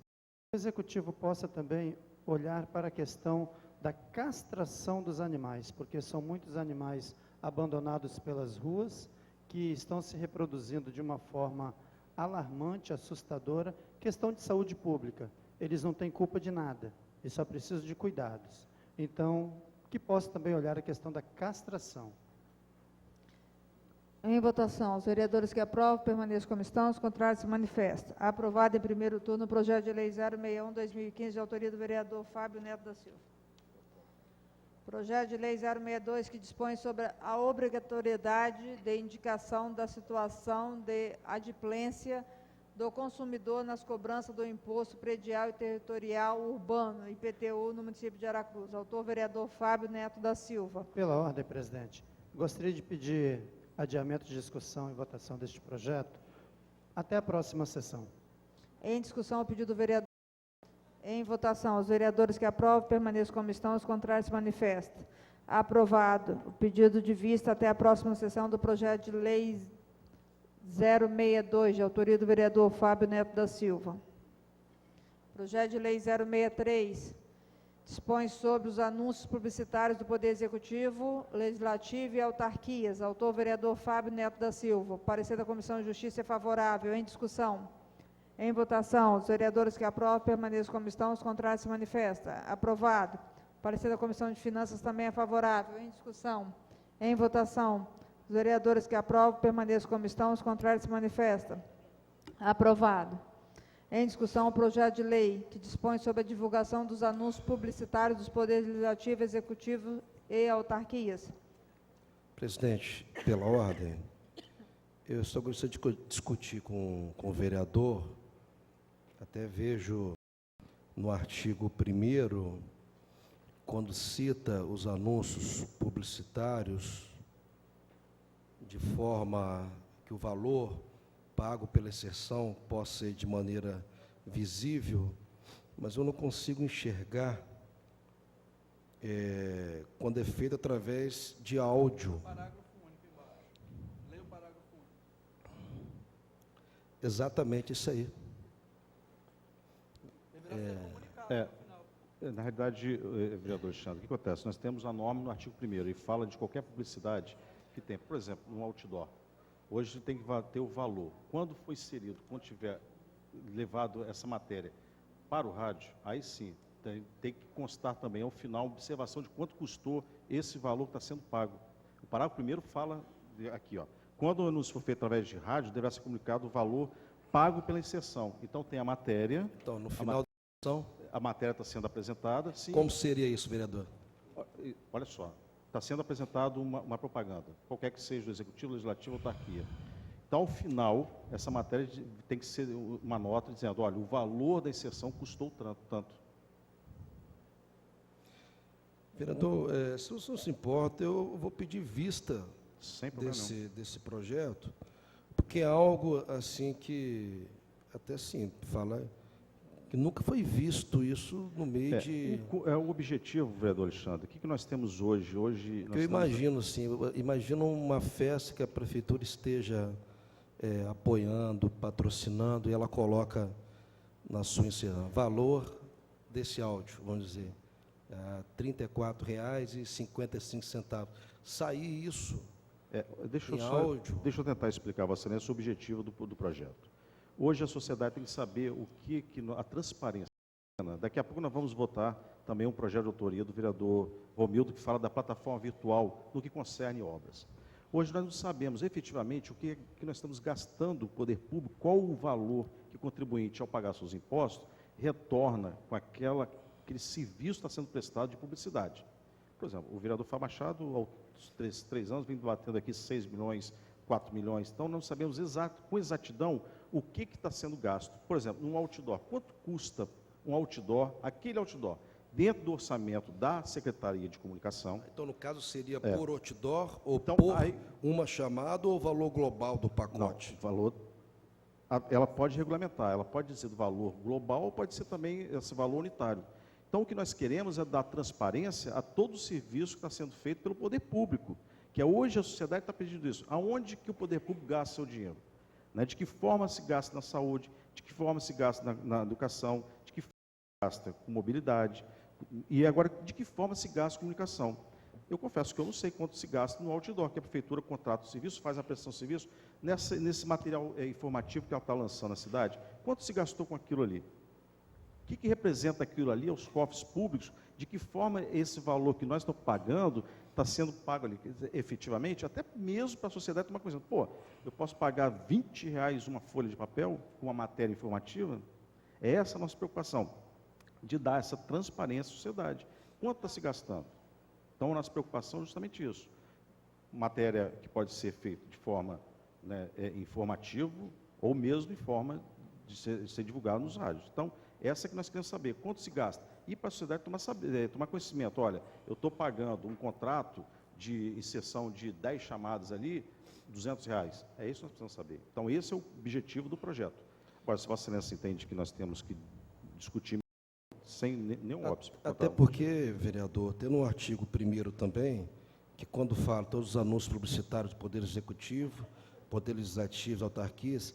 o Executivo possa também olhar para a questão da castração dos animais, porque são muitos animais abandonados pelas ruas, que estão se reproduzindo de uma forma alarmante, assustadora. Questão de saúde pública, eles não têm culpa de nada, eles só precisam de cuidados. Então, que possa também olhar a questão da castração. Em votação, os vereadores que aprovam permaneçam como estão, os contrários se manifestam. Aprovado em primeiro turno o projeto de lei 061/2015, de autoria do vereador Fábio Neto da Silva. Projeto de lei 062, que dispõe sobre a obrigatoriedade de indicação da situação de adimplência do consumidor nas cobranças do Imposto Predial e Territorial Urbano, IPTU, no município de Aracruz. Autor, vereador Fábio Neto da Silva. Pela ordem, presidente, gostaria de pedir adiamento de discussão e votação deste projeto até a próxima sessão. Em discussão, o pedido do vereador. Em votação, os vereadores que aprovam permaneçam como estão, os contrários se manifestam. Aprovado o pedido de vista até a próxima sessão do projeto de lei 062, de autoria do vereador Fábio Neto da Silva. Projeto de lei 063, dispõe sobre os anúncios publicitários do Poder Executivo, Legislativo e autarquias. Autor, vereador Fábio Neto da Silva. Parecer da Comissão de Justiça é favorável. Em discussão. Em votação, os vereadores que aprovam permaneçam como estão, os contrários se manifestam. Aprovado. Parecer da Comissão de Finanças também é favorável. Em discussão. Em votação, os vereadores que aprovam permaneçam como estão, os contrários se manifestam. Aprovado. Em discussão, o projeto de lei que dispõe sobre a divulgação dos anúncios publicitários dos Poderes Legislativo, Executivo e autarquias. Presidente, pela ordem, eu só gostaria de discutir com o vereador, até vejo no artigo 1º quando cita os anúncios publicitários, de forma que o valor pago pela exceção possa ser de maneira visível, mas eu não consigo enxergar quando é feito através de áudio. Leia o parágrafo único. Exatamente isso aí. Na realidade, vereador Alexandre, o que acontece? Nós temos a norma no artigo 1º, e fala de qualquer publicidade que tem, por exemplo, um outdoor. Hoje tem que ter o valor. Quando for inserido, quando tiver levado essa matéria para o rádio, aí sim, tem que constar também, ao final, uma observação de quanto custou esse valor que está sendo pago. O parágrafo 1º fala aqui, ó, quando o anúncio for feito através de rádio, deverá ser comunicado o valor pago pela inserção. Então, tem a matéria. Então, no final da sessão, a matéria está sendo apresentada. Sim. Como seria isso, vereador? Olha só, está sendo apresentado uma propaganda, qualquer que seja o executivo, legislativo ou autarquia. Então, ao final, essa matéria tem que ser uma nota dizendo, olha, o valor da inserção custou tanto. Vereador, se o senhor se importa, eu vou pedir vista desse projeto, porque é algo assim que, até assim, fala que nunca foi visto isso no meio de... O objetivo, vereador Alexandre, o que nós temos hoje? Eu imagino, sim, imagino uma festa que a prefeitura esteja apoiando, patrocinando, e ela coloca na sua inserção, valor desse áudio, vamos dizer, R$ 34,55. Sair isso em áudio... Deixa eu tentar explicar a Vossa Excelência o objetivo do projeto. Hoje a sociedade tem que saber a transparência. Daqui a pouco nós vamos votar também um projeto de autoria do vereador Romildo, que fala da plataforma virtual no que concerne obras. Hoje nós não sabemos efetivamente o que nós estamos gastando o poder público, qual o valor que o contribuinte, ao pagar seus impostos, retorna com aquele serviço que está sendo prestado de publicidade. Por exemplo, o vereador Fábio Machado, aos 3 anos, vem debatendo aqui 6 milhões, 4 milhões, então não sabemos com exatidão o que está sendo gasto. Por exemplo, num outdoor, quanto custa um outdoor, aquele outdoor, dentro do orçamento da Secretaria de Comunicação? Então, no caso, seria por outdoor ou então, uma chamada ou o valor global do pacote? Não, o valor, ela pode regulamentar, ela pode dizer do valor global ou pode ser também esse valor unitário. Então, o que nós queremos é dar transparência a todo o serviço que está sendo feito pelo poder público, que hoje a sociedade está pedindo isso. Aonde que o poder público gasta seu dinheiro? De que forma se gasta na saúde, de que forma se gasta na educação, de que forma se gasta com mobilidade, e agora, de que forma se gasta com comunicação. Eu confesso que eu não sei quanto se gasta no outdoor, que a prefeitura contrata o serviço, faz a prestação de serviço, nesse material informativo que ela está lançando na cidade, quanto se gastou com aquilo ali? O que representa aquilo ali aos cofres públicos? De que forma esse valor que nós estamos pagando está sendo pago ali, efetivamente, até mesmo para a sociedade tomar conhecimento. Pô, eu posso pagar R$20 uma folha de papel com uma matéria informativa? É essa a nossa preocupação, de dar essa transparência à sociedade. Quanto está se gastando? Então, a nossa preocupação é justamente isso. Matéria que pode ser feita de forma informativa ou mesmo em forma de ser divulgada nos rádios. Então, essa é que nós queremos saber, quanto se gasta. E para a sociedade tomar conhecimento, olha, eu estou pagando um contrato de inserção de 10 chamadas ali, R$200. É isso que nós precisamos saber. Então, esse é o objetivo do projeto. Agora, se Vossa Excelência entende que nós temos que discutir sem nenhum óbvio. Até porque, vereador, tem no artigo 1º também, que quando fala todos os anúncios publicitários do Poder Executivo, Poder Legislativo, autarquias,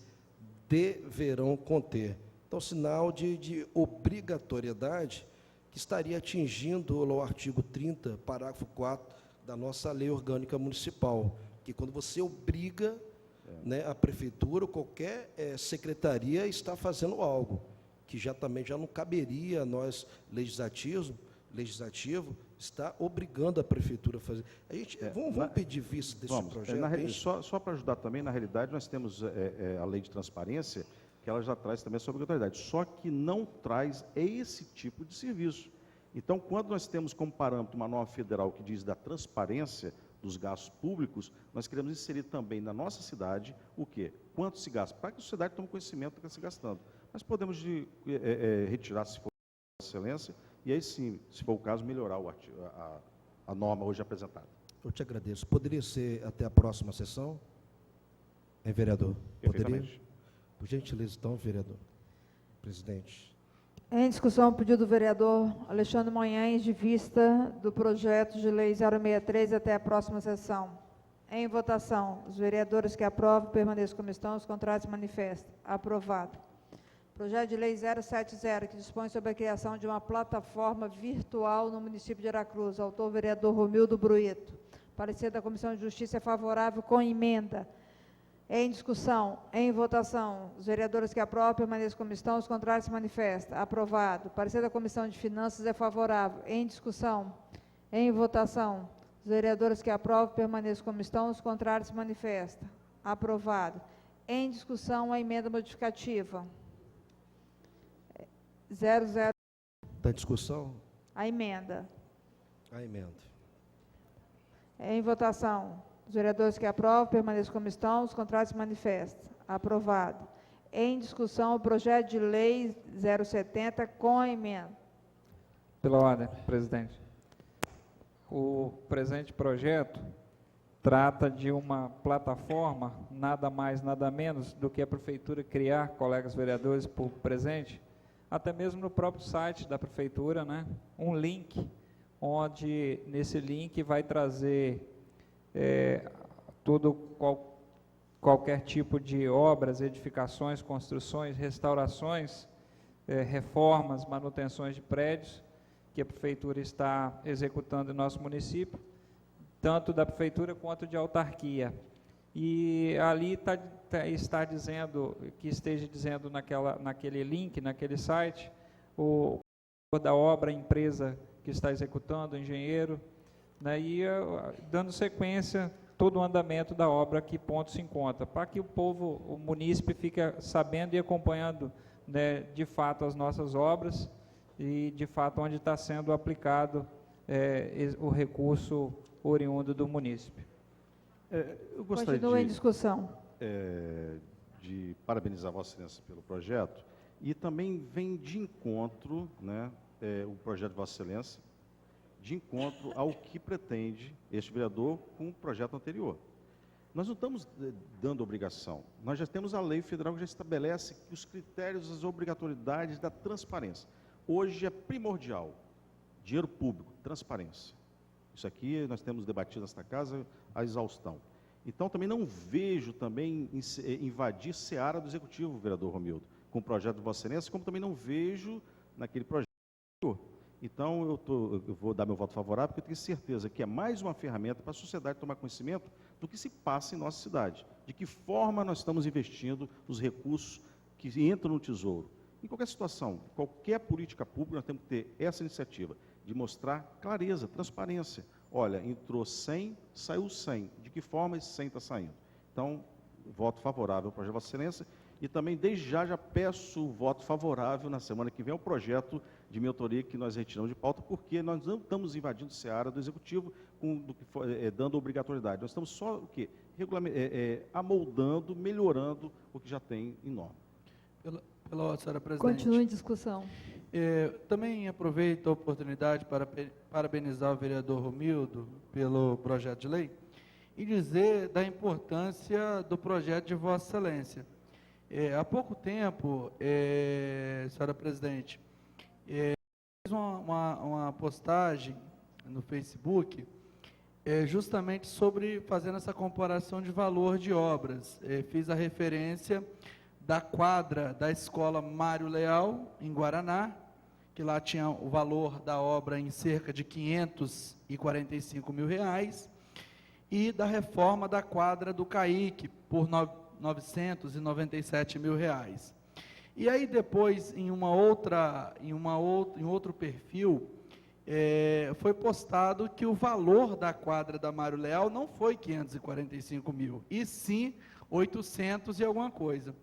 deverão conter. Então, sinal de obrigatoriedade que estaria atingindo o artigo 30, parágrafo 4 da nossa Lei Orgânica Municipal, que quando você obriga a prefeitura ou qualquer secretaria está fazendo algo, que também já não caberia a nós, legislativo, está obrigando a prefeitura a fazer. A gente, vamos pedir vista desse projeto? Só para ajudar também, na realidade, nós temos a lei de transparência, que ela já traz também essa obrigatoriedade, só que não traz esse tipo de serviço. Então, quando nós temos como parâmetro uma norma federal que diz da transparência dos gastos públicos, nós queremos inserir também na nossa cidade o quê? Quanto se gasta, para que a sociedade tome conhecimento do que está se gastando. Nós podemos retirar, se for Vossa Excelência, e aí sim, se for o caso, melhorar a norma hoje apresentada. Eu te agradeço. Poderia ser até a próxima sessão? Hein, vereador? Poderia? Perfeitamente. Por gentileza, então, vereador. Presidente. Em discussão, o pedido do vereador Alexandre Monhães de vista do projeto de lei 063 até a próxima sessão. Em votação, os vereadores que aprovam permaneçam como estão, os contrários se manifestam. Aprovado. Projeto de lei 070, que dispõe sobre a criação de uma plataforma virtual no município de Aracruz. Autor, vereador Romildo Bruito. Parecer da Comissão de Justiça é favorável com emenda. Em discussão, em votação, os vereadores que aprovam permaneçam como estão, os contrários se manifestam. Aprovado. Parecer da Comissão de Finanças é favorável. Em discussão, em votação, os vereadores que aprovam permaneçam como estão, os contrários se manifestam. Aprovado. Em discussão, a emenda modificativa. 00. Está em discussão? A emenda. A emenda. Em votação. Os vereadores que aprovam permaneçam como estão, os contrários se manifestam. Aprovado. Em discussão, o projeto de lei 070 com a emenda. Pela ordem, presidente. O presente projeto trata de uma plataforma, nada mais, nada menos do que a Prefeitura criar, colegas vereadores, por presente, até mesmo no próprio site da Prefeitura, né, um link, onde nesse link vai trazer qualquer tipo de obras, edificações, construções, restaurações, reformas, manutenções de prédios, que a Prefeitura está executando em nosso município, tanto da Prefeitura quanto de autarquia. E ali está dizendo, que esteja dizendo naquele link, naquele site, o da obra, a empresa que está executando, o engenheiro, né, e dando sequência todo o andamento da obra, que ponto se encontra, para que o povo, o munícipe, fique sabendo e acompanhando, né, de fato as nossas obras e de fato onde está sendo aplicado o recurso oriundo do munícipe. Eu gostaria Continua em discussão. De parabenizar Vossa Excelência pelo projeto, e também vem de encontro, né, o projeto de Vossa Excelência, de encontro ao que pretende este vereador com o projeto anterior. Nós não estamos dando obrigação, nós já temos a lei federal que já estabelece os critérios, as obrigatoriedades da transparência. Hoje é primordial, dinheiro público, transparência. Isso aqui nós temos debatido nesta casa a exaustão. Então, também não vejo também invadir seara do Executivo, vereador Romildo, com o projeto de Vossa Excelência, como também não vejo naquele projeto anterior. Então, eu vou dar meu voto favorável, porque eu tenho certeza que é mais uma ferramenta para a sociedade tomar conhecimento do que se passa em nossa cidade, de que forma nós estamos investindo os recursos que entram no Tesouro. Em qualquer situação, qualquer política pública, nós temos que ter essa iniciativa de mostrar clareza, transparência. Olha, entrou 100, saiu 100. De que forma esse 100 está saindo? Então, voto favorável ao projeto de Vossa Excelência. E também, desde já peço o voto favorável na semana que vem ao projeto de minha autoria que nós retiramos de pauta, porque nós não estamos invadindo seara do Executivo, dando obrigatoriedade. Nós estamos só o quê? Amoldando, melhorando o que já tem em norma. Pela ordem, senhora presidente. Continua em discussão. Também aproveito a oportunidade para parabenizar o vereador Romildo pelo projeto de lei e dizer da importância do projeto de Vossa Excelência. Há pouco tempo, senhora presidente, fiz uma postagem no Facebook justamente sobre fazendo essa comparação de valor de obras. Fiz a referência da quadra da escola Mário Leal, em Guaraná, que lá tinha o valor da obra em cerca de R$545 mil, e da reforma da quadra do Caique, por R$997 mil. E aí depois, em outro perfil, foi postado que o valor da quadra da Mário Leal não foi 545 mil, e sim 800 e alguma coisa.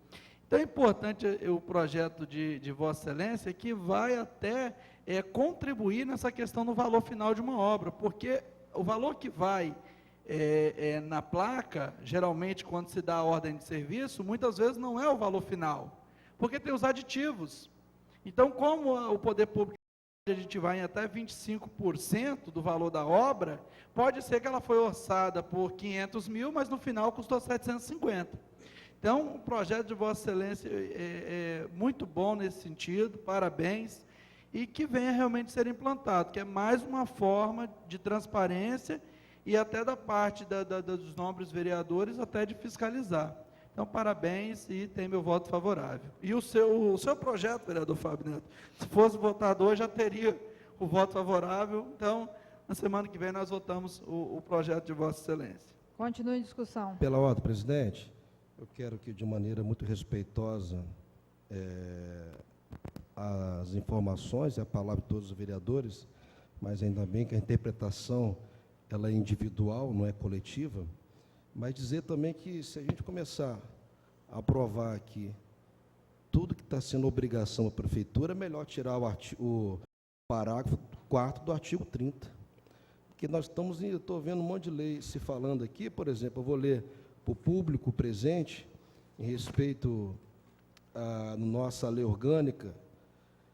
Então, é importante o projeto de Vossa Excelência, que vai até contribuir nessa questão do valor final de uma obra, porque o valor que vai na placa, geralmente, quando se dá a ordem de serviço, muitas vezes não é o valor final, porque tem os aditivos. Então, como o poder público a gente vai em até 25% do valor da obra, pode ser que ela foi orçada por 500 mil, mas no final custou 750. Então, o projeto de Vossa Excelência é muito bom nesse sentido, parabéns, e que venha realmente ser implantado, que é mais uma forma de transparência e até da parte dos nobres vereadores, até de fiscalizar. Então, parabéns e tem meu voto favorável. E o seu projeto, vereador Fábio Neto, se fosse votado hoje, já teria o voto favorável. Então, na semana que vem, nós votamos o projeto de Vossa Excelência. Continue em discussão. Pela ordem, presidente, eu quero que, de maneira muito respeitosa, as informações e a palavra de todos os vereadores, mas ainda bem que a interpretação ela é individual, não é coletiva, mas dizer também que, se a gente começar a aprovar aqui tudo que está sendo obrigação da prefeitura, é melhor tirar o parágrafo 4º do artigo 30. Porque nós estamos, eu estou vendo um monte de lei se falando aqui, por exemplo, eu vou ler para o público presente, em respeito à nossa lei orgânica,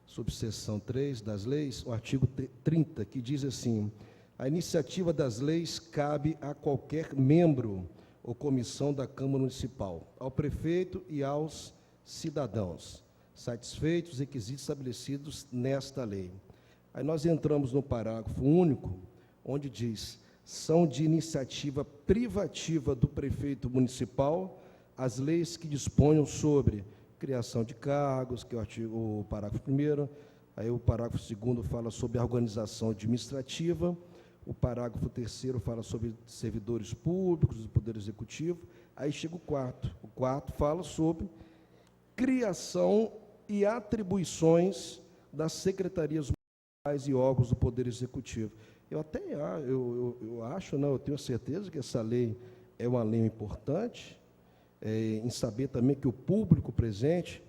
subseção 3 das leis, o artigo 30, que diz assim: a iniciativa das leis cabe a qualquer membro ou comissão da Câmara Municipal, ao prefeito e aos cidadãos, satisfeitos os requisitos estabelecidos nesta lei. Aí nós entramos no parágrafo único, onde diz: são de iniciativa privativa do prefeito municipal as leis que disponham sobre criação de cargos, que é o parágrafo 1º, aí o parágrafo 2º fala sobre a organização administrativa, o parágrafo 3º fala sobre servidores públicos, do Poder Executivo, aí chega o 4º. O 4º fala sobre criação e atribuições das secretarias municipais e órgãos do Poder Executivo. Eu até eu acho, não, eu tenho certeza que essa lei é uma lei importante, em saber também que o público presente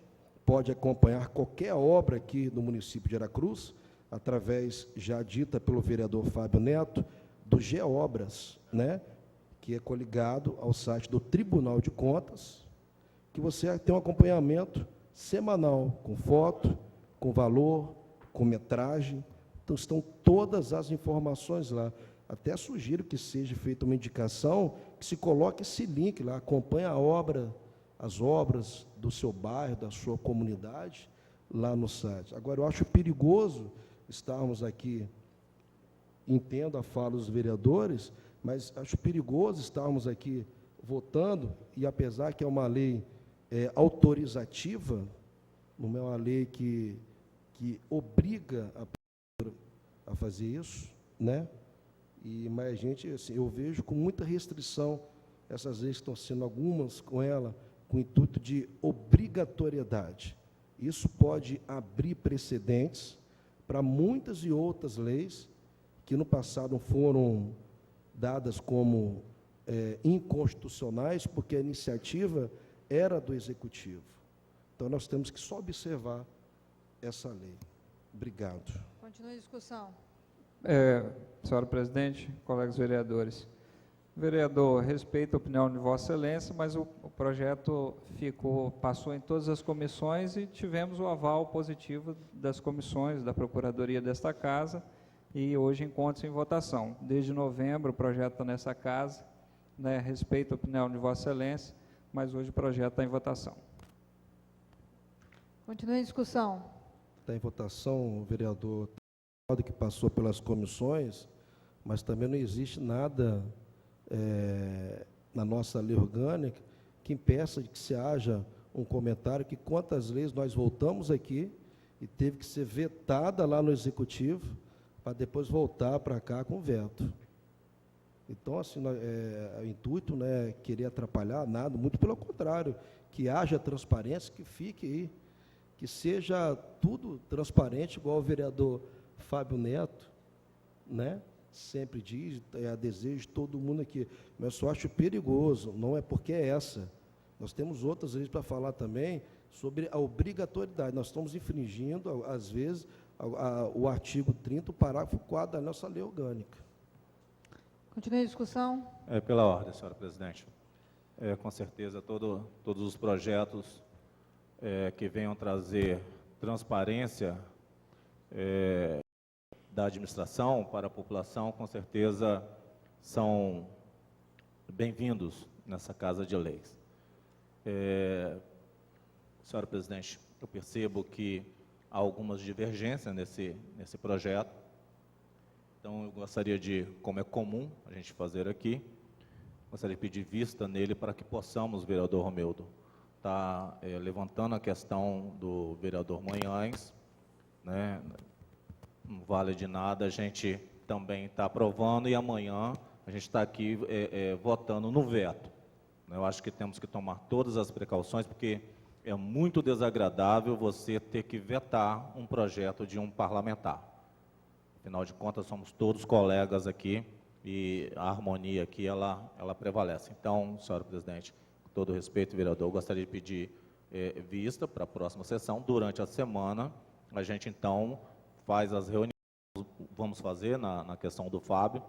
pode acompanhar qualquer obra aqui no município de Aracruz, através, já dita pelo vereador Fábio Neto, do GeoObras, né, que é coligado ao site do Tribunal de Contas, que você tem um acompanhamento semanal, com foto, com valor, com metragem. Então, estão todas as informações lá. Até sugiro que seja feita uma indicação, que se coloque esse link lá, acompanhe a obra, as obras do seu bairro, da sua comunidade, lá no site. Agora, eu acho perigoso estarmos aqui, entendo a fala dos vereadores, mas acho perigoso estarmos aqui votando, e apesar que é uma lei autorizativa, não é uma lei que obriga a fazer isso, né? Mas a gente, assim, eu vejo com muita restrição essas leis que estão sendo, algumas com ela, com o intuito de obrigatoriedade. Isso pode abrir precedentes para muitas e outras leis que no passado foram dadas como inconstitucionais, porque a iniciativa era do Executivo. Então, nós temos que só observar essa lei. Obrigado. Continue a discussão. Senhora presidente, colegas vereadores. Vereador, respeito a opinião de Vossa Excelência, mas o projeto passou em todas as comissões e tivemos o aval positivo das comissões, da Procuradoria desta Casa, e hoje encontra-se em votação. Desde novembro o projeto está nessa casa, né, respeito a opinião de Vossa Excelência, mas hoje o projeto está em votação. Continue em discussão. Está em votação, o vereador, que passou pelas comissões, mas também não existe nada na nossa lei orgânica que impeça de que se haja um comentário que quantas leis nós voltamos aqui e teve que ser vetada lá no Executivo para depois voltar para cá com veto. Então, assim, o intuito não é querer atrapalhar nada, muito pelo contrário, que haja transparência, que fique aí, que seja tudo transparente, igual o vereador Fábio Neto, né, sempre diz, é a desejo de todo mundo aqui, mas eu só acho perigoso, não é porque é essa. Nós temos outras leis para falar também sobre a obrigatoriedade. Nós estamos infringindo, às vezes, o artigo 30, o parágrafo 4 da nossa lei orgânica. Continue a discussão. Pela ordem, senhora presidente. Com certeza, todos os projetos que venham trazer transparência da administração, para a população, com certeza são bem-vindos nessa Casa de Leis. Senhora presidente, eu percebo que há algumas divergências nesse projeto, então eu gostaria de, como é comum a gente fazer aqui, gostaria de pedir vista nele para que possamos, vereador Romildo, estar levantando a questão do vereador Manhães, né? Não vale de nada, a gente também está aprovando e amanhã a gente está aqui votando no veto. Eu acho que temos que tomar todas as precauções, porque é muito desagradável você ter que vetar um projeto de um parlamentar. Afinal de contas, somos todos colegas aqui e a harmonia aqui, ela prevalece. Então, senhora presidente, com todo respeito, vereador, eu gostaria de pedir vista para a próxima sessão. Durante a semana, a gente, então, faz as reuniões, vamos fazer na questão do Fábio,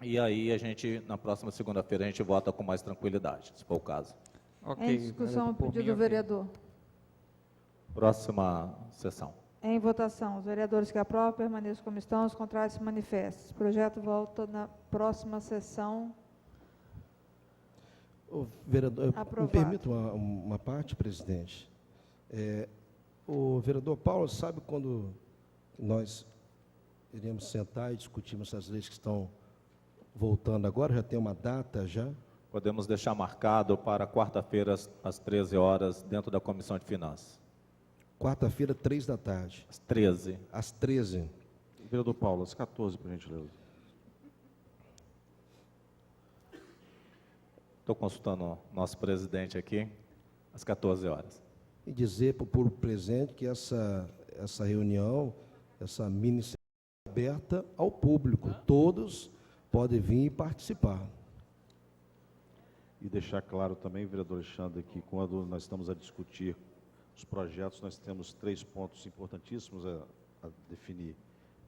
e aí a gente, na próxima segunda-feira, a gente vota com mais tranquilidade, se for o caso. Em discussão, o pedido do vereador. Próxima sessão. Em votação, os vereadores que aprovam permaneçam como estão, os contrários se manifestem. O projeto volta na próxima sessão. Vereador, me Aprovado. permita uma parte, presidente. O vereador Paulo sabe quando nós iremos sentar e discutirmos essas leis que estão voltando agora? Já tem uma data já? Podemos deixar marcado para quarta-feira, às 13 horas, dentro da Comissão de Finanças. Quarta-feira, 3 da tarde. Às 13. Às 13. Vereador Paulo, às 14, por gentileza. Estou consultando o nosso presidente aqui, às 14 horas. E dizer para o público presente que essa reunião, essa mini é aberta ao público. Todos podem vir e participar. E deixar claro também, vereador Alexandre, que quando nós estamos a discutir os projetos, nós temos 3 pontos importantíssimos a definir: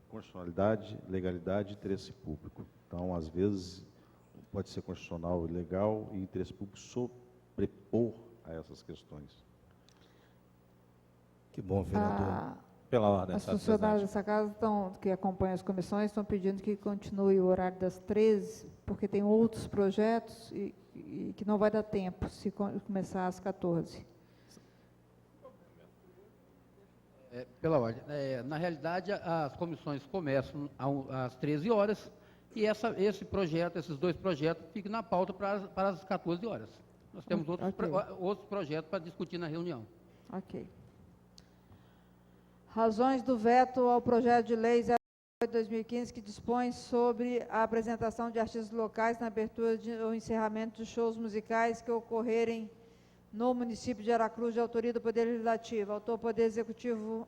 constitucionalidade, legalidade e interesse público. Então, às vezes, pode ser constitucional e legal e interesse público sobrepor a essas questões. Que bom, vereador. Pela ordem, As senhora funcionárias presidente. dessa casa que acompanham as comissões estão pedindo que continue o horário das 13, porque tem outros projetos e que não vai dar tempo se começar às 14. Pela ordem. Na realidade, as comissões começam às 13 horas e esses 2 projetos ficam na pauta para as 14 horas. Nós temos outros projetos para discutir na reunião. Ok. Razões do veto ao projeto de lei 08/2015, que dispõe sobre a apresentação de artistas locais na abertura ou encerramento de shows musicais que ocorrerem no município de Aracruz, de autoria do Poder Legislativo. Autor, Poder Executivo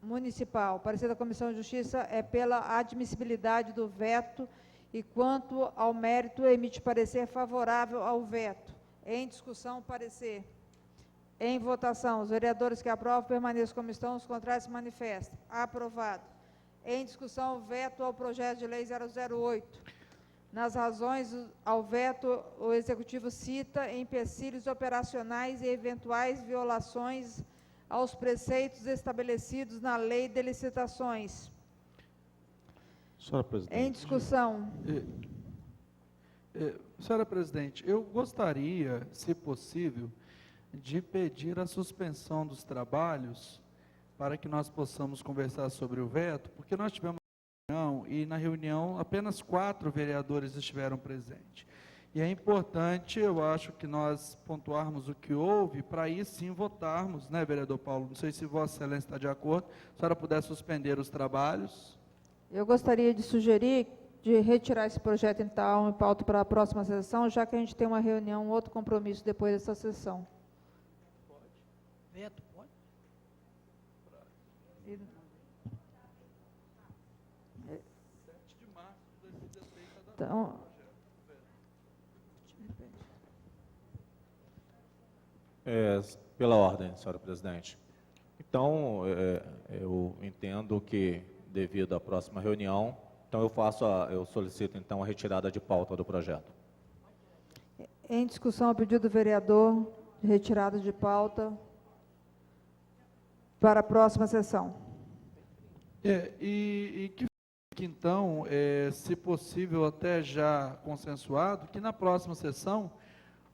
Municipal. Parecer da Comissão de Justiça é pela admissibilidade do veto e, quanto ao mérito, emite parecer favorável ao veto. Em discussão, parecer. Em votação, os vereadores que aprovam permaneçam como estão, os contrários se manifestam. Aprovado. Em discussão, veto ao projeto de lei 008. Nas razões ao veto, o Executivo cita empecilhos operacionais e eventuais violações aos preceitos estabelecidos na Lei de Licitações. Senhora presidente. Em discussão. Senhora presidente, eu gostaria, se possível, de pedir a suspensão dos trabalhos para que nós possamos conversar sobre o veto, porque nós tivemos uma reunião e na reunião apenas 4 vereadores estiveram presentes. E é importante, eu acho, que nós pontuarmos o que houve, para aí sim votarmos, né, vereador Paulo? Não sei se Vossa Excelência está de acordo. Se a senhora puder suspender os trabalhos. Eu gostaria de sugerir de retirar esse projeto, então, em pauta para a próxima sessão, já que a gente tem uma reunião, outro compromisso depois dessa sessão. Veto, pode? Então, Pela ordem, senhora presidente. Então, eu entendo que, devido à próxima reunião, então eu solicito então a retirada de pauta do projeto. em discussão, a pedido do vereador, de retirada de pauta para a próxima sessão. E que que então, se possível até já consensuado, que na próxima sessão,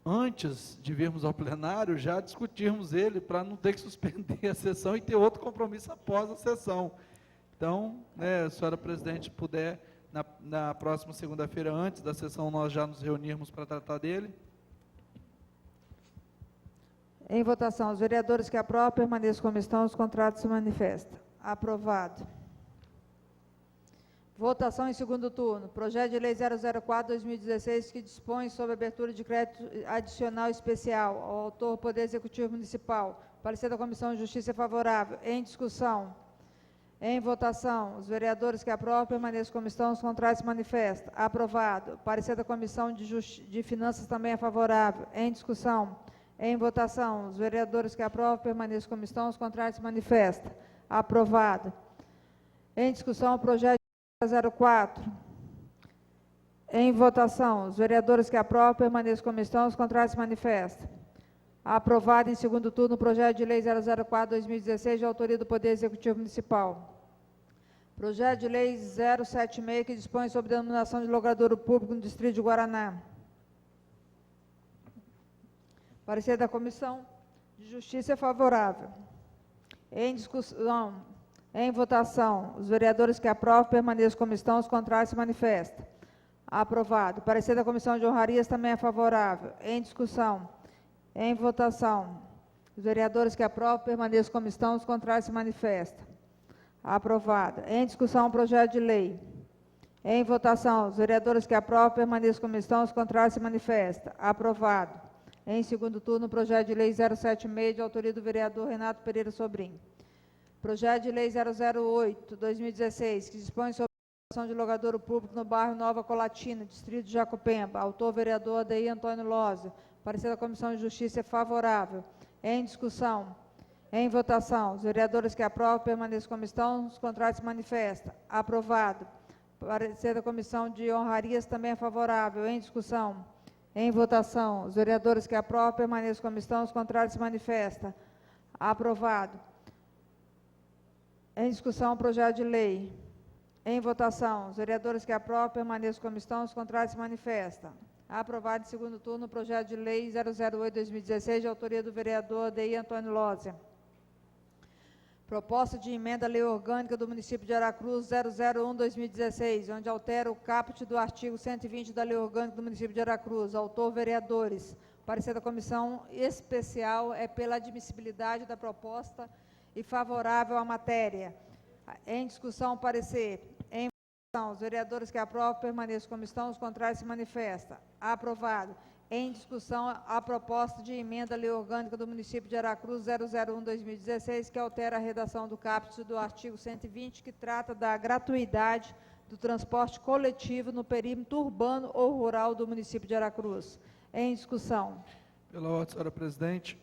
antes de virmos ao plenário, já discutirmos ele, para não ter que suspender a sessão e ter outro compromisso após a sessão. Então, né, se a senhora presidente puder, na próxima segunda-feira, antes da sessão, nós já nos reunirmos para tratar dele. Em votação, os vereadores que aprovam permaneçam como estão, os contrários se manifestam. Aprovado. Votação em segundo turno. Projeto de Lei 004/2016, que dispõe sobre abertura de crédito adicional especial. Ao autor, Poder Executivo Municipal. Parecer da Comissão de Justiça é favorável. Em discussão. Em votação, os vereadores que aprovam permaneçam como estão, os contrários se manifestam. Aprovado. Parecer da Comissão de Finanças também é favorável. Em discussão. Em votação, os vereadores que aprovam permaneçam como estão, os contrários se manifestam. Aprovado. Em discussão, o projeto de 04. Em votação, os vereadores que aprovam permaneçam como estão, os contrários se manifestam. Aprovado em segundo turno o projeto de lei 004/2016, de autoria do Poder Executivo Municipal. Projeto de lei 076, que dispõe sobre denominação de logradouro público no Distrito de Guaraná. Parecer da Comissão de Justiça é favorável. Em discussão, em votação, os vereadores que aprovam permaneçam como estão, os contrários se manifestam. Aprovado. Parecer da Comissão de Honrarias também é favorável. Em discussão, em votação, os vereadores que aprovam permaneçam como estão, os contrários se manifestam. Aprovado. Em discussão, o projeto de lei. Em votação, os vereadores que aprovam permaneçam como estão, os contrários se manifestam. Aprovado. Em segundo turno, o projeto de lei 076, de autoria do vereador Renato Pereira Sobrinho. Projeto de lei 008/2016, que dispõe sobre a de logadouro público no bairro Nova Colatina, Distrito de Jacopemba. Autor, vereador Adair Antônio Lózio. Parecer da Comissão de Justiça é favorável. Em discussão. Em votação. Os vereadores que aprovam permaneçam como estão, os contrários se manifestam. Aprovado. Parecer da Comissão de Honrarias também é favorável. Em discussão. Em votação. Os vereadores que aprovam permaneçam como estão, os contrários se manifestam. Aprovado. Em discussão, o projeto de lei. Em votação, os vereadores que aprovam permaneçam como estão, os contrários se manifestam. Aprovado em segundo turno o projeto de lei 008/2016, de autoria do vereador Adair Antônio Lózia. Proposta de emenda à lei orgânica do município de Aracruz 001/2016, onde altera o caput do artigo 120 da lei orgânica do município de Aracruz. Autor, vereadores. Parecer da comissão especial é pela admissibilidade da proposta e favorável à matéria. Em discussão, parecer. Em votação, os vereadores que aprovam permaneçam como estão, os contrários se manifestam. Aprovado. Em discussão, a proposta de emenda à lei orgânica do município de Aracruz 001/2016, que altera a redação do caput do artigo 120, que trata da gratuidade do transporte coletivo no perímetro urbano ou rural do município de Aracruz. Em discussão. Pela ordem, senhora presidente.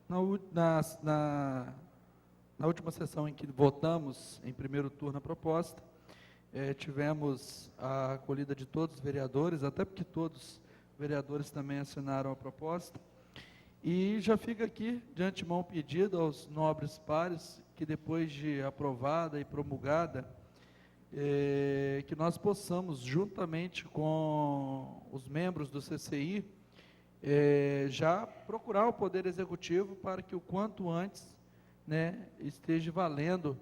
Na última sessão em que votamos em primeiro turno a proposta, tivemos a acolhida de todos os vereadores, até porque todos os vereadores também assinaram a proposta, e já fica aqui de antemão pedido aos nobres pares que depois de aprovada e promulgada, que nós possamos, juntamente com os membros do CCI, já procurar o Poder Executivo para que o quanto antes, né, esteja valendo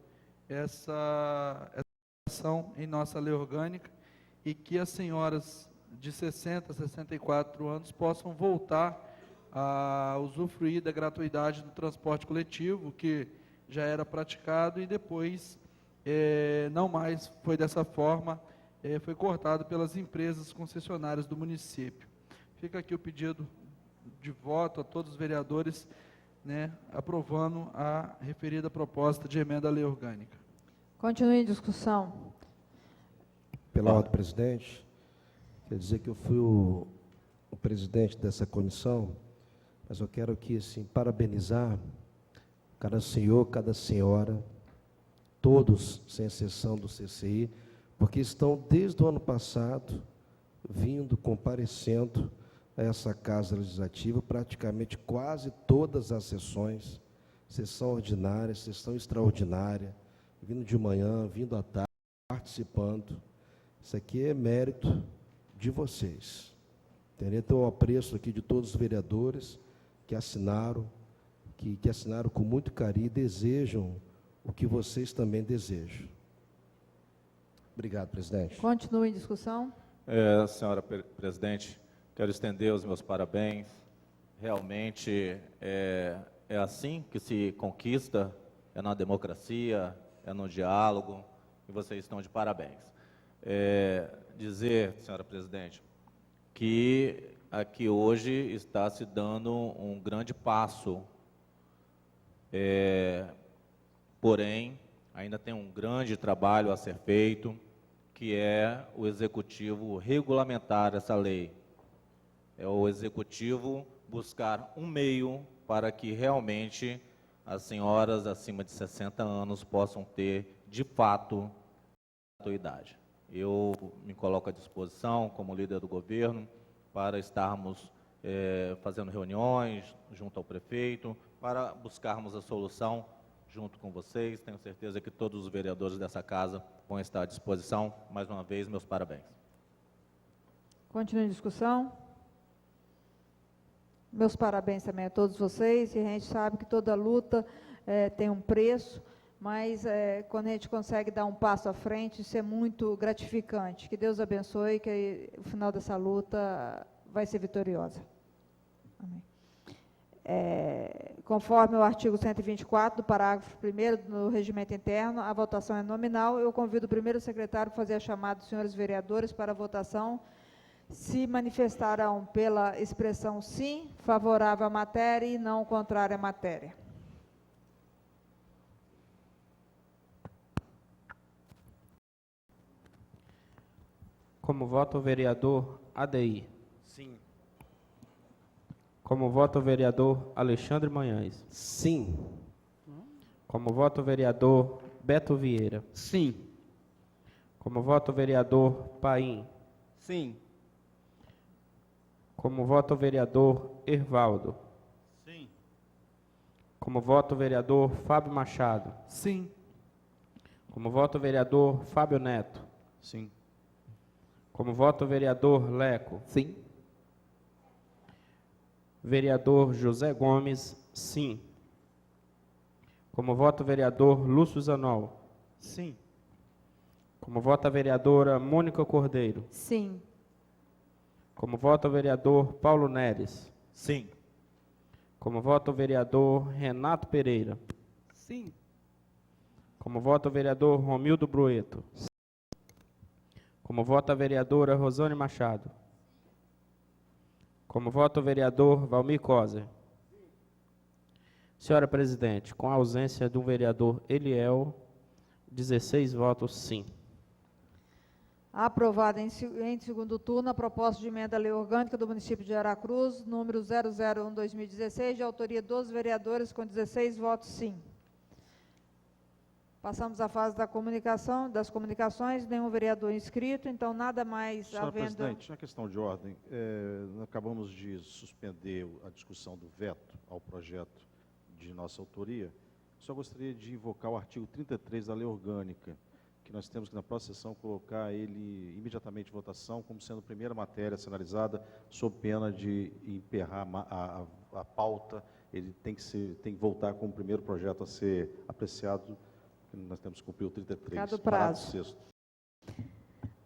essa ação em nossa lei orgânica e que as senhoras de 60 a 64 anos possam voltar a usufruir da gratuidade do transporte coletivo, que já era praticado e depois não mais foi dessa forma, foi cortado pelas empresas concessionárias do município. Fica aqui o pedido de voto a todos os vereadores, né, aprovando a referida proposta de emenda à lei orgânica. Continue em discussão. Pela ordem, presidente, quer dizer que eu fui o presidente dessa comissão, mas eu quero aqui, assim, parabenizar cada senhor, cada senhora, todos, sem exceção do CCI, porque estão desde o ano passado vindo, comparecendo a essa Casa Legislativa, praticamente quase todas as sessões, sessão ordinária, sessão extraordinária, vindo de manhã, vindo à tarde, participando. Isso aqui é mérito de vocês. Entendeu? Então, eu apreço aqui de todos os vereadores que assinaram, que assinaram com muito carinho e desejam o que vocês também desejam. Obrigado, presidente. Continue em discussão. Senhora presidente, quero estender os meus parabéns. Realmente é assim que se conquista, é na democracia, é no diálogo, e vocês estão de parabéns. Dizer, senhora presidente, que aqui hoje está se dando um grande passo, porém, ainda tem um grande trabalho a ser feito, que é o executivo regulamentar essa lei. É o executivo buscar um meio para que realmente as senhoras acima de 60 anos possam ter, de fato, gratuidade. Eu me coloco à disposição, como líder do governo, para estarmos fazendo reuniões junto ao prefeito, para buscarmos a solução junto com vocês. Tenho certeza que todos os vereadores dessa casa vão estar à disposição. Mais uma vez, meus parabéns. Continue em discussão. Meus parabéns também a todos vocês, e a gente sabe que toda luta tem um preço, mas quando a gente consegue dar um passo à frente, isso é muito gratificante. Que Deus abençoe, que o final dessa luta vai ser vitoriosa. Amém. Conforme o artigo 124 do parágrafo 1º do regimento interno, a votação é nominal. Eu convido o primeiro secretário a fazer a chamada dos senhores vereadores para a votação. Se manifestarão pela expressão sim, favorável à matéria, e não contrária à matéria. Como vota o vereador ADI? Sim. Como vota o vereador Alexandre Manhães? Sim. Como vota o vereador Beto Vieira? Sim. Como vota o vereador Paim? Sim. Como vota o vereador Ervaldo? Sim. Como vota o vereador Fábio Machado? Sim. Como vota o vereador Fábio Neto? Sim. Como vota o vereador Leco? Sim. Vereador José Gomes, sim. Como vota o vereador Lúcio Zanol? Sim. Como vota a vereadora Mônica Cordeiro? Sim. Como vota o vereador Paulo Neres? Sim. Como vota o vereador Renato Pereira? Sim. Como vota o vereador Romildo Brueto? Como vota a vereadora Rosane Machado? Como vota o vereador Valmir Coser? Senhora presidente, com a ausência do vereador Eliel, 16 votos sim. Aprovada em segundo turno a proposta de emenda à lei orgânica do município de Aracruz, número 001/2016, de autoria dos vereadores, com 16 votos sim. Passamos à fase da comunicação, das comunicações, nenhum vereador inscrito, então nada mais Senhora havendo... presidente, na questão de ordem, nós acabamos de suspender a discussão do veto ao projeto de nossa autoria. Só gostaria de invocar o artigo 33 da lei orgânica, que nós temos que na próxima sessão colocar ele imediatamente em votação, como sendo a primeira matéria a ser analisada, sob pena de emperrar a pauta. Ele tem que voltar como o primeiro projeto a ser apreciado. Nós temos que cumprir o 33. Cada prazo. 6º.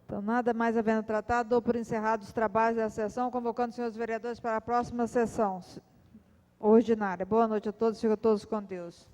Então, nada mais havendo tratado, dou por encerrados os trabalhos da sessão, convocando os senhores vereadores para a próxima sessão ordinária. Boa noite a todos, fiquem todos com Deus.